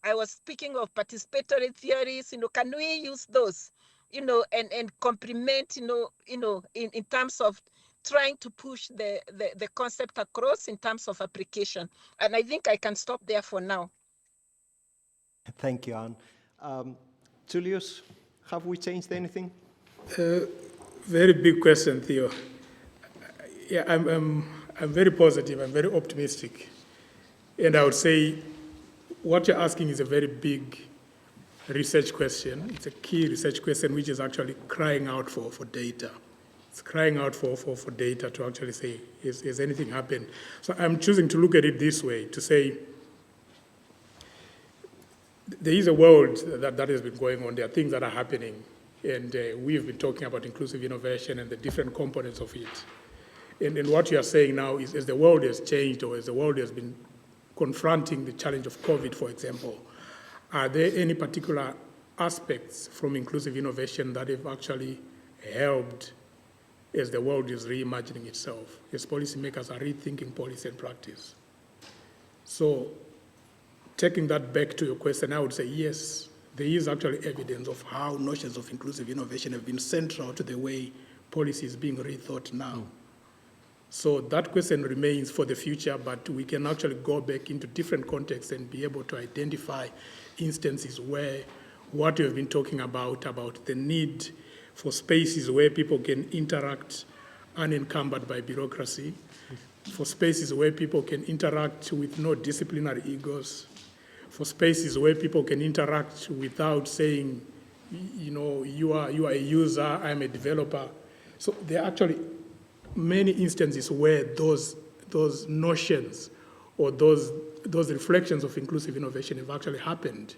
I was speaking of participatory theories, can we use those, and complement, in terms of trying to push the concept across in terms of application. And I think I can stop there for now. Thank you, Ann. Julius, have we changed anything? Very big question, Theo. Yeah, I'm very positive. I'm very optimistic, and I would say what you're asking is a very big research question. It's a key research question which is actually crying out for data. It's crying out for data to actually say, has anything happened? So I'm choosing to look at it this way, to say, there is a world that has been going on. There are things that are happening, and we've been talking about inclusive innovation and the different components of it. And what you are saying now is, as the world has changed, or as the world has been confronting the challenge of COVID, for example, are there any particular aspects from inclusive innovation that have actually helped as the world is reimagining itself, as policymakers are rethinking policy and practice? So, taking that back to your question, I would say yes, there is actually evidence of how notions of inclusive innovation have been central to the way policy is being rethought now. So that question remains for the future, but we can actually go back into different contexts and be able to identify instances where what we have been talking about the need for spaces where people can interact unencumbered by bureaucracy, for spaces where people can interact with no disciplinary egos, for spaces where people can interact without saying, you are a user, I'm a developer. So there are actually many instances where those notions or those reflections of inclusive innovation have actually happened.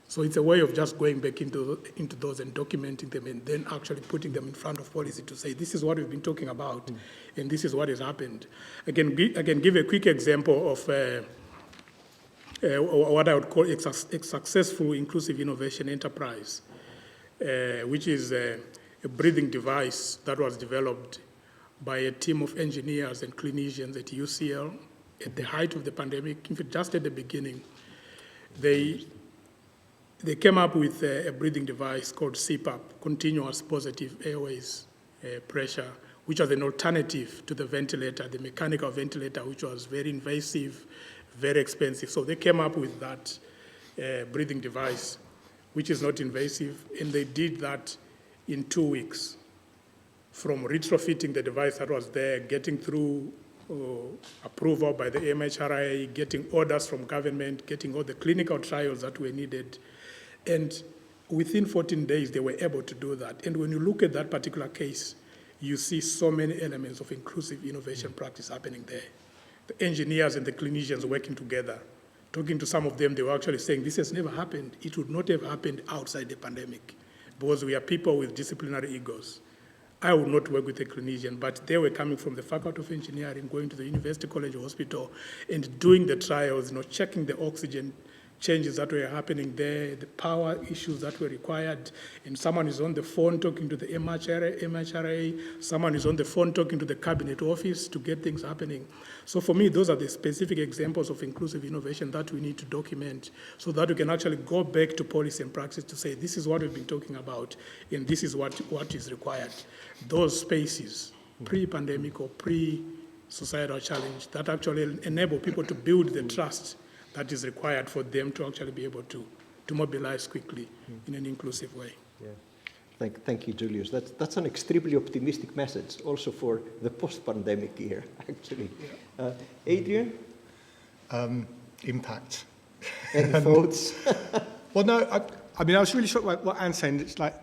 So it's a way of just going back into those and documenting them and then actually putting them in front of policy to say, this is what we've been talking about, and this is what has happened. I can give a quick example of what I would call a successful inclusive innovation enterprise, which is a breathing device that was developed by a team of engineers and clinicians at UCL at the height of the pandemic, in fact, just at the beginning, they came up with a breathing device called CPAP, continuous positive airways pressure, which was an alternative to the ventilator, the mechanical ventilator, which was very invasive, very expensive. So they came up with that breathing device, which is not invasive, and they did that in 2 weeks, from retrofitting the device that was there, getting through approval by the MHRA, getting orders from government, getting all the clinical trials that were needed. And within 14 days, they were able to do that. And when you look at that particular case, you see so many elements of inclusive innovation practice happening there. The engineers and the clinicians working together. Talking to some of them, they were actually saying, this has never happened. It would not have happened outside the pandemic, because we are people with disciplinary egos. I would not work with a clinician, but they were coming from the Faculty of Engineering, going to the University College Hospital, and doing the trials, checking the oxygen changes that were happening there, the power issues that were required, and someone is on the phone talking to the MHRA, someone is on the phone talking to the cabinet office to get things happening. So for me, those are the specific examples of inclusive innovation that we need to document so that we can actually go back to policy and practice to say, this is what we've been talking about, and this is what is required. Those spaces, pre-pandemic or pre-societal challenge, that actually enable people to build the trust that is required for them to actually be able to mobilize quickly in an inclusive way. Yeah. Thank you, Julius. That's an extremely optimistic message, also for the post-pandemic year, actually. Yeah. Adrian? Impact. Any thoughts? Well, no, I mean, I was really struck by what Anne's saying. It's like,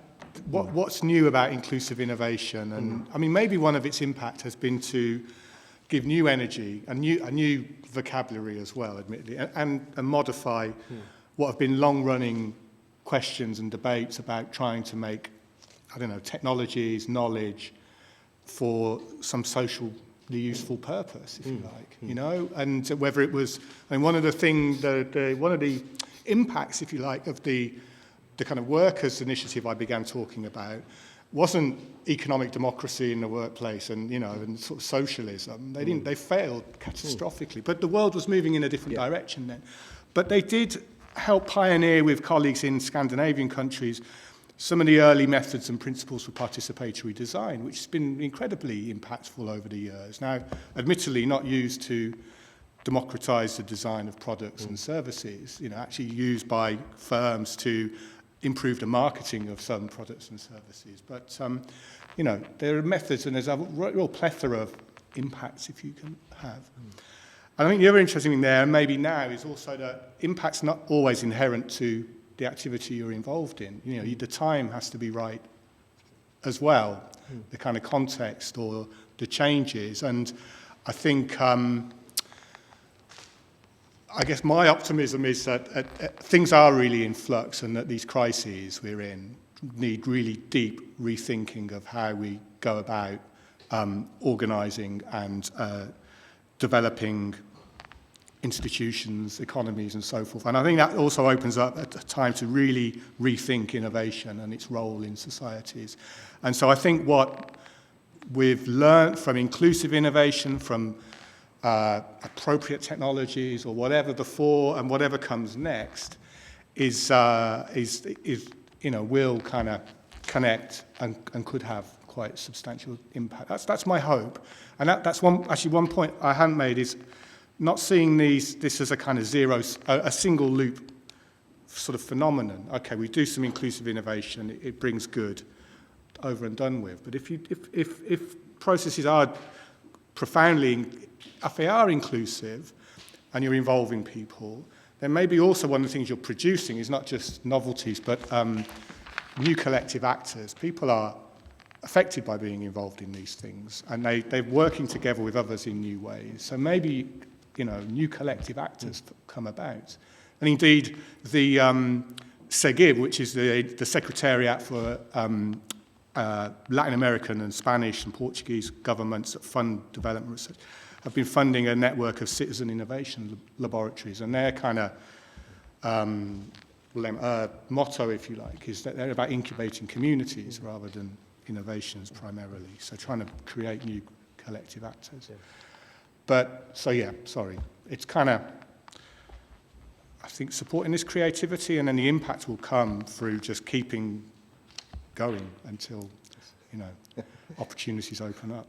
what's new about inclusive innovation? And I mean, maybe one of its impact has been to give new energy, a new vocabulary as well, admittedly, and modify what have been long-running questions and debates about trying to make, I don't know, technologies, knowledge for some socially useful purpose, if you like, and whether it was, I mean, one of the impacts, if you like, of the kind of workers' initiative I began talking about wasn't economic democracy in the workplace and sort of socialism. They failed catastrophically. But the world was moving in a different direction then. But they did help pioneer with colleagues in Scandinavian countries some of the early methods and principles for participatory design, which has been incredibly impactful over the years. Now, admittedly, not used to democratize the design of products and services, actually used by firms to improve the marketing of some products and services. But, there are methods, and there's a real plethora of impacts if you can have. And I think the other interesting thing there, and maybe now, is also that impact's not always inherent to the activity you're involved in. The time has to be right as well, the kind of context or the changes. And I think I guess my optimism is that things are really in flux and that these crises we're in need really deep rethinking of how we go about organising and developing institutions, economies and so forth. And I think that also opens up a time to really rethink innovation and its role in societies. And so I think what we've learned from inclusive innovation, from appropriate technologies or whatever before and whatever comes next is will kind of connect and could have quite substantial impact. That's my hope. And that's one point I hadn't made is not seeing this as a kind of a single loop sort of phenomenon. Okay, we do some inclusive innovation, it brings good, over and done with. But if processes are profoundly, if they are inclusive and you're involving people, then maybe also one of the things you're producing is not just novelties, but new collective actors. People are affected by being involved in these things, and they're working together with others in new ways. So maybe, new collective actors come about. And indeed, the SEGIB, which is the Secretariat for Latin American and Spanish and Portuguese governments that fund development research, have been funding a network of citizen innovation laboratories, and their kind of motto, if you like, is that they're about incubating communities rather than innovations primarily, so trying to create new collective actors. But, so yeah, sorry. It's kind of, I think, supporting this creativity, and then the impact will come through just keeping going until, you know, opportunities open up.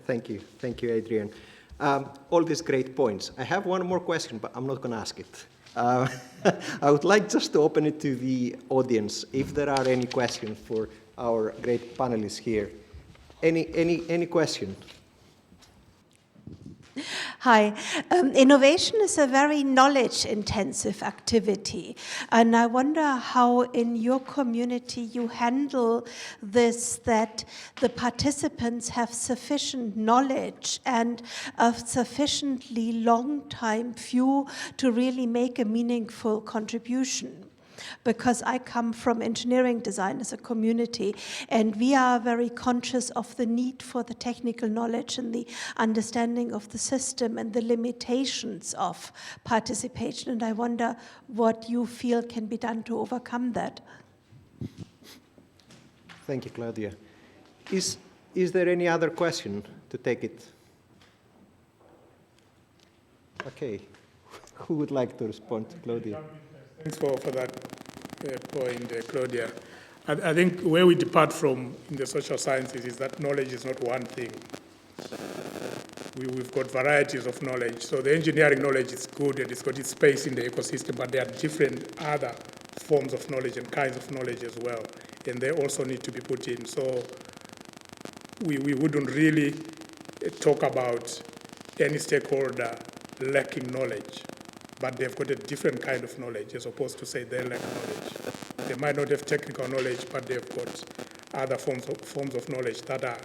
Thank you. Thank you, Adrian. All these great points. I have one more question, but I'm not going to ask it. I would like just to open it to the audience, if there are any questions for our great panelists here. Any question? Hi. Innovation is a very knowledge-intensive activity, and I wonder how in your community you handle this, that the participants have sufficient knowledge and a sufficiently long time view to really make a meaningful contribution. Because I come from engineering design as a community, and we are very conscious of the need for the technical knowledge and the understanding of the system and the limitations of participation. And I wonder what you feel can be done to overcome that. Thank you, Claudia. Is there any other question to take it? Okay. Who would like to respond to Claudia? Thanks for that point, Claudia. I think where we depart from in the social sciences is that knowledge is not one thing. We've got varieties of knowledge. So the engineering knowledge is good and it's got its space in the ecosystem, but there are different other forms of knowledge and kinds of knowledge as well, and they also need to be put in. So we wouldn't really talk about any stakeholder lacking knowledge, but they've got a different kind of knowledge as opposed to say they lack knowledge. They might not have technical knowledge, but they've got other forms of knowledge that are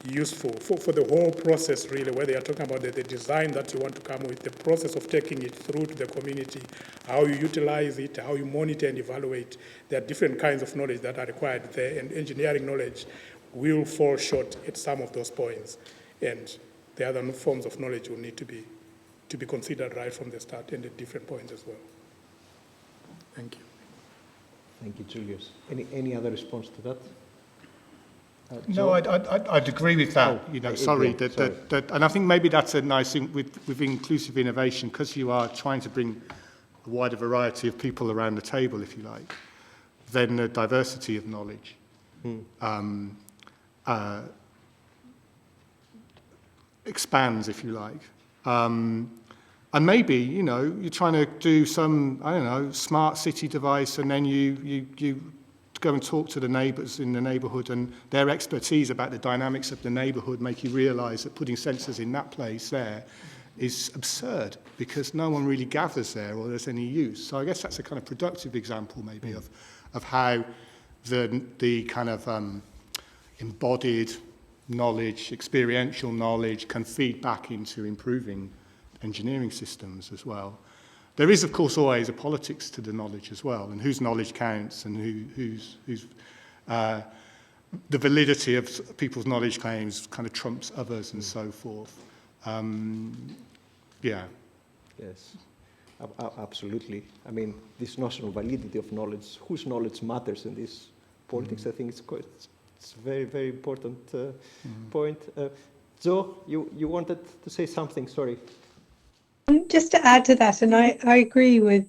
useful for the whole process, really, where they are talking about the design that you want to come with, the process of taking it through to the community, how you utilize it, how you monitor and evaluate. There are different kinds of knowledge that are required there, and engineering knowledge will fall short at some of those points. And the other forms of knowledge will need to be considered right from the start and at different points as well. Thank you. Thank you, Julius. Any other response to that? No, I'd agree with that. And I think maybe that's a nice thing with inclusive innovation, because you are trying to bring a wider variety of people around the table, if you like, then the diversity of knowledge expands, if you like. And maybe, you're trying to do some, smart city device, and then you go and talk to the neighbours in the neighbourhood, and their expertise about the dynamics of the neighbourhood make you realise that putting sensors in that place there is absurd, because no one really gathers there or there's any use. So I guess that's a kind of productive example maybe of how the kind of embodied knowledge, experiential knowledge can feed back into improving engineering systems as well. There is, of course, always a politics to the knowledge as well, and whose knowledge counts, and whose the validity of people's knowledge claims kind of trumps others and so forth. Yes, absolutely. I mean, this notion of validity of knowledge, whose knowledge matters in this politics, I think it's a very, very important point. Jo, you wanted to say something, sorry. Just to add to that, and I agree with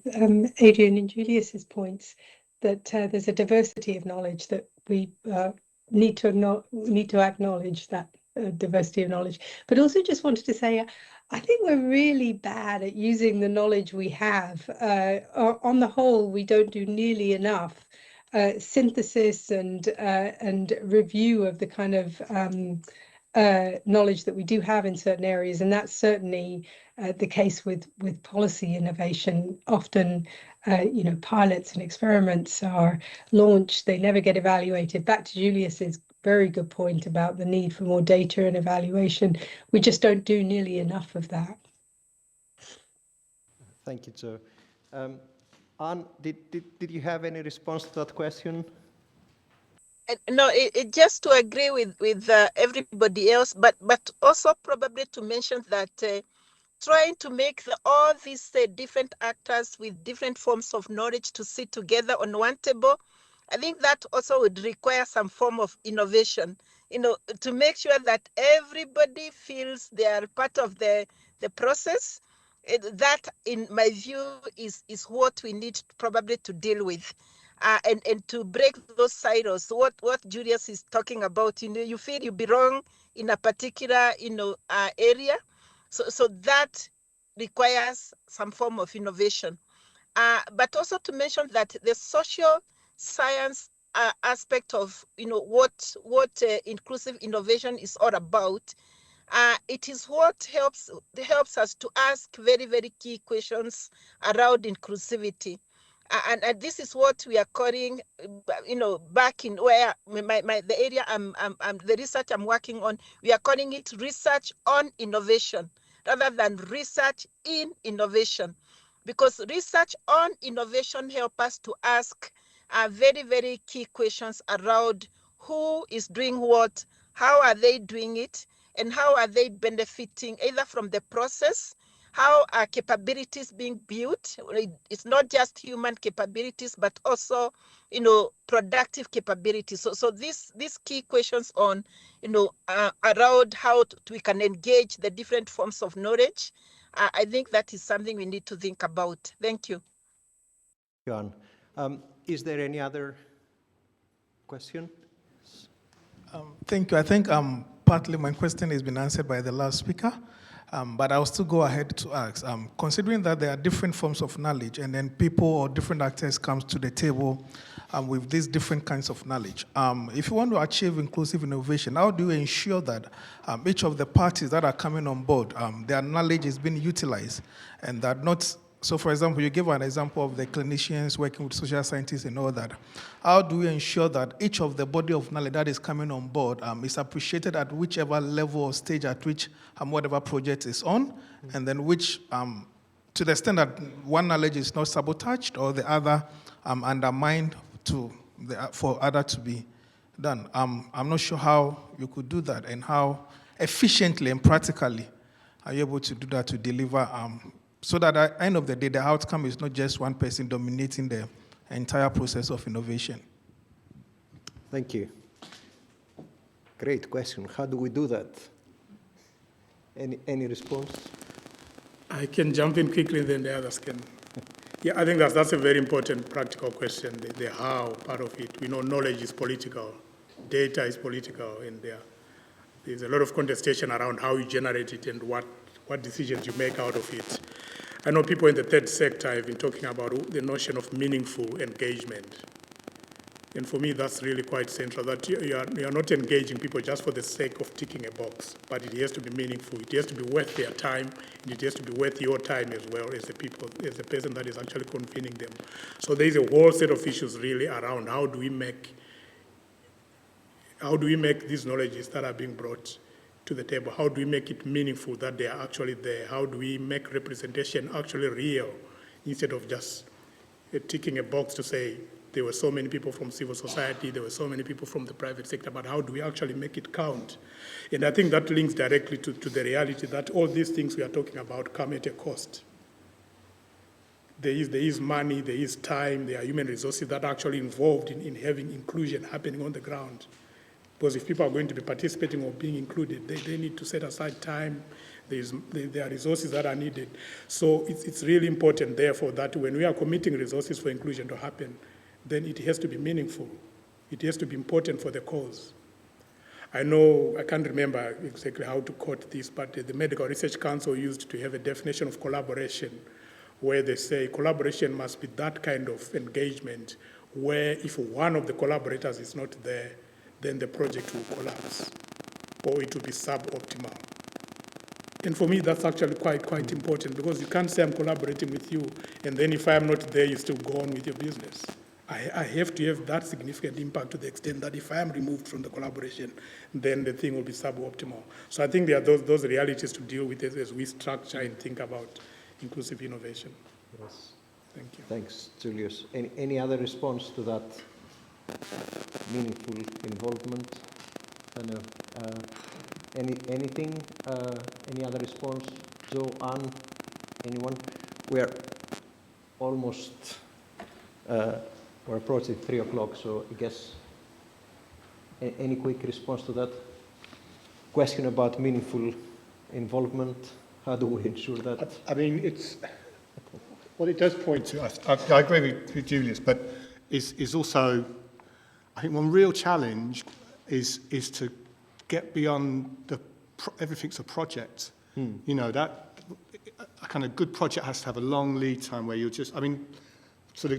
Adrian and Julius's points, that there's a diversity of knowledge that we need to acknowledge that diversity of knowledge. But also just wanted to say, I think we're really bad at using the knowledge we have. On the whole, we don't do nearly enough synthesis and review of the kind of knowledge that we do have in certain areas, and that's certainly the case with policy innovation. Often, pilots and experiments are launched, they never get evaluated. Back to Julius's very good point about the need for more data and evaluation. We just don't do nearly enough of that. Thank you, Jo. Ann, did you have any response to that question? No, it just to agree with everybody else, but also probably to mention that trying to make all these different actors with different forms of knowledge to sit together on one table I think that also would require some form of innovation, to make sure that everybody feels they are part of the process. That, in my view, is what we need probably to deal with. And to break those silos, what Julius is talking about, you feel you belong in a particular, area. So that requires some form of innovation. But also to mention that the social science aspect of, what inclusive innovation is all about, it is what helps us to ask very, very key questions around inclusivity. And this is what we are calling, back in where the area the research I'm working on, we are calling it research on innovation rather than research in innovation, because research on innovation help us to ask very, very key questions around who is doing what, how are they doing it, and how are they benefiting either from the process, how are capabilities being built. It's not just human capabilities, but also, productive capabilities. So these key questions on, around how we can engage the different forms of knowledge, I think that is something we need to think about. Thank you. Joanne, is there any other question? Thank you. I think partly my question has been answered by the last speaker, but I'll still go ahead to ask. Considering that there are different forms of knowledge and then people or different actors come to the table with these different kinds of knowledge, if you want to achieve inclusive innovation, how do you ensure that each of the parties that are coming on board, their knowledge is being utilized and that not... So, for example, you give an example of the clinicians working with social scientists and all that. How do we ensure that each of the body of knowledge that is coming on board is appreciated at whichever level or stage at which whatever project is on, and then which, to the extent that one knowledge is not sabotaged or the other undermined for other to be done? I'm not sure how you could do that and how efficiently and practically are you able to do that to deliver so that at the end of the day, the outcome is not just one person dominating the entire process of innovation. Thank you. Great question. How do we do that? Any response? I can jump in quickly, then the others can. Yeah, I think that's a very important practical question, the how part of it. We know knowledge is political, data is political, and there's a lot of contestation around how you generate it and what decisions you make out of it. I know people in the third sector have been talking about the notion of meaningful engagement. And for me, that's really quite central, that you are not engaging people just for the sake of ticking a box, but it has to be meaningful. It has to be worth their time, and it has to be worth your time as well as the person that is actually convening them. So there is a whole set of issues really around how do we make these knowledges that are being brought to the table, how do we make it meaningful that they are actually there? How do we make representation actually real instead of just ticking a box to say there were so many people from civil society, there were so many people from the private sector, but how do we actually make it count? And I think that links directly to the reality that all these things we are talking about come at a cost. There is money, there is time, there are human resources that are actually involved in having inclusion happening on the ground. Because if people are going to be participating or being included, they need to set aside time. There are resources that are needed. So it's really important, therefore, that when we are committing resources for inclusion to happen, then it has to be meaningful. It has to be important for the cause. I know, I can't remember exactly how to quote this, but the Medical Research Council used to have a definition of collaboration where they say collaboration must be that kind of engagement where if one of the collaborators is not there, then the project will collapse or it will be suboptimal. And for me, that's actually quite important because you can't say I'm collaborating with you and then if I'm not there, you still go on with your business. I have to have that significant impact to the extent that if I am removed from the collaboration, then the thing will be suboptimal. So I think there are those realities to deal with as we structure and think about inclusive innovation. Yes. Thank you. Thanks, Julius. Any other response to that? Meaningful involvement? I know. Anything? Any other response? Joe, Ann, anyone? We're almost We're approaching 3 o'clock, so I guess any quick response to that question about meaningful involvement? How do we ensure that? I mean, it's what it does point to. I agree with Julius, but is also, I think one real challenge is to get beyond everything's a project. You know, that a kind of good project has to have a long lead time where you're just, I mean, so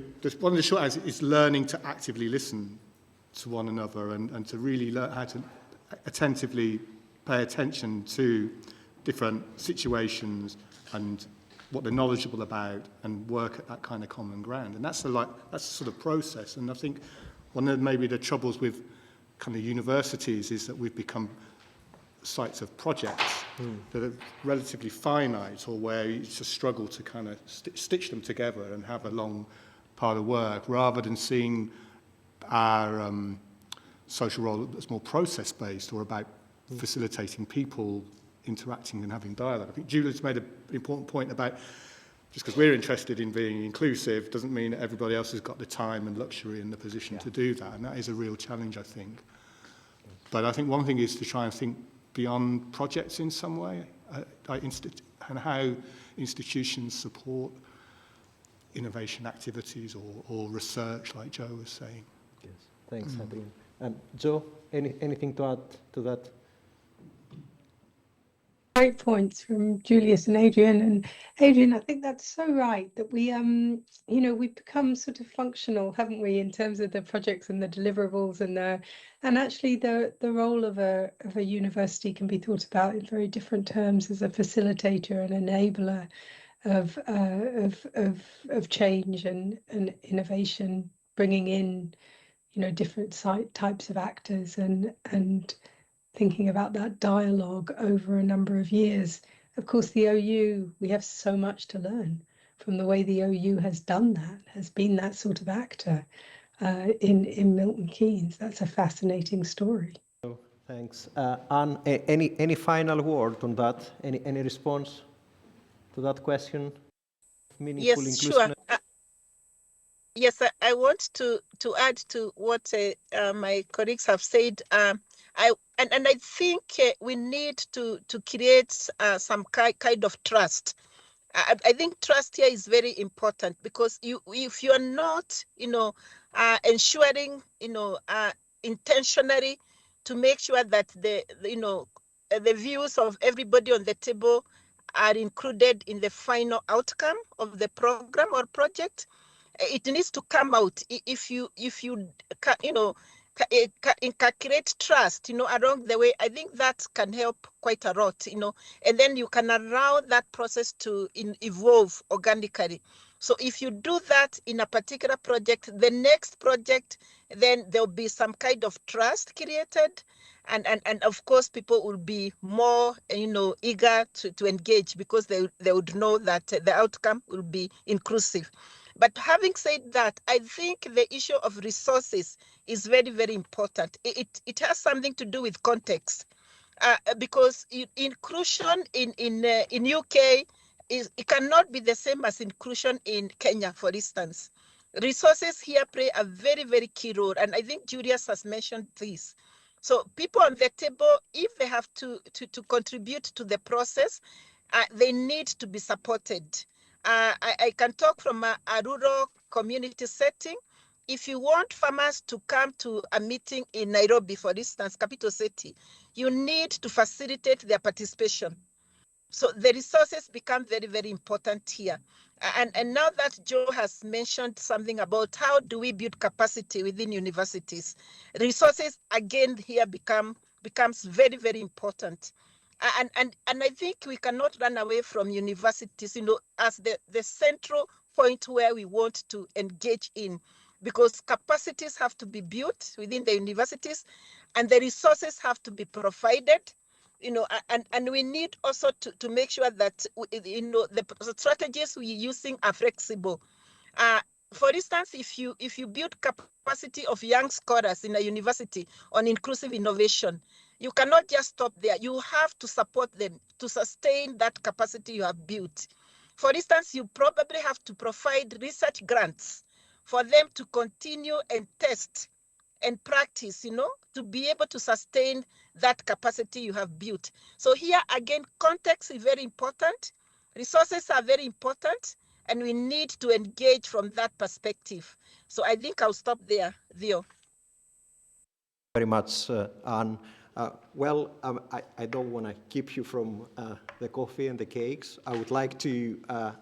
one of the short answers is learning to actively listen to one another and to really learn how to attentively pay attention to different situations and what they're knowledgeable about and work at that kind of common ground. And that's a sort of process. And I think one of maybe the troubles with kind of universities is that we've become sites of projects that are relatively finite, or where it's a struggle to kind of stitch them together and have a long part of work, rather than seeing our social role as more process-based or about facilitating people interacting and having dialogue. I think Julius made an important point about just because we're interested in being inclusive doesn't mean that everybody else has got the time and luxury and the position to do that, and that is a real challenge, I think. But I think one thing is to try and think beyond projects in some way, and how institutions support innovation activities or research, like Joe was saying. Yes, thanks, Adrian. Joe, anything to add to that? Great points from Julius and Adrian. And Adrian, I think that's so right that we, we've become sort of functional, haven't we, in terms of the projects and the deliverables, and actually the role of a university can be thought about in very different terms as a facilitator and enabler of change and innovation, bringing in, different types of actors and thinking about that dialogue over a number of years. Of course, the OU, we have so much to learn from the way the OU has done that, has been that sort of actor in Milton Keynes. That's a fascinating story. Thanks. Anne, any final word on that? Any response to that question? Meaningful Yes, inclusiveness? sure. Yes, I want to add to what my colleagues have said. I think we need to create some kind of trust. I think trust here is very important, because if you are not, ensuring, intentionally to make sure that the views of everybody on the table are included in the final outcome of the program or project, it needs to come out. If you inculcate trust, along the way, I think that can help quite a lot, and then you can allow that process to evolve organically. So if you do that in a particular project, the next project, then there'll be some kind of trust created, and of course people will be more, eager to engage, because they would know that the outcome will be inclusive. But having said that, I think the issue of resources is very, very important. It has something to do with context, because inclusion in UK it cannot be the same as inclusion in Kenya, for instance. Resources here play a very, very key role, and I think Julius has mentioned this. So people on the table, if they have to contribute to the process, they need to be supported. I can talk from a rural community setting. If you want farmers to come to a meeting in Nairobi, for instance, capital city, you need to facilitate their participation. So the resources become very, very important here. And now that Joe has mentioned something about how do we build capacity within universities, resources again here becomes very, very important. And I think we cannot run away from universities, as the central point where we want to engage in, because capacities have to be built within the universities and the resources have to be provided, and we need also to make sure that, the strategies we're using are flexible. For instance, if you build capacity of young scholars in a university on inclusive innovation, you cannot just stop there. You have to support them to sustain that capacity you have built. For instance, you probably have to provide research grants for them to continue and test and practice, to be able to sustain that capacity you have built. So here again, context is very important. Resources are very important, and we need to engage from that perspective. So I think I'll stop there, Theo. Very much, Anne. I don't want to keep you from the coffee and the cakes. I would like to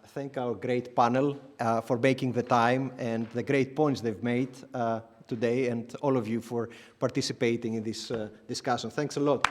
thank our great panel for making the time and the great points they've made today, and all of you for participating in this discussion. Thanks a lot.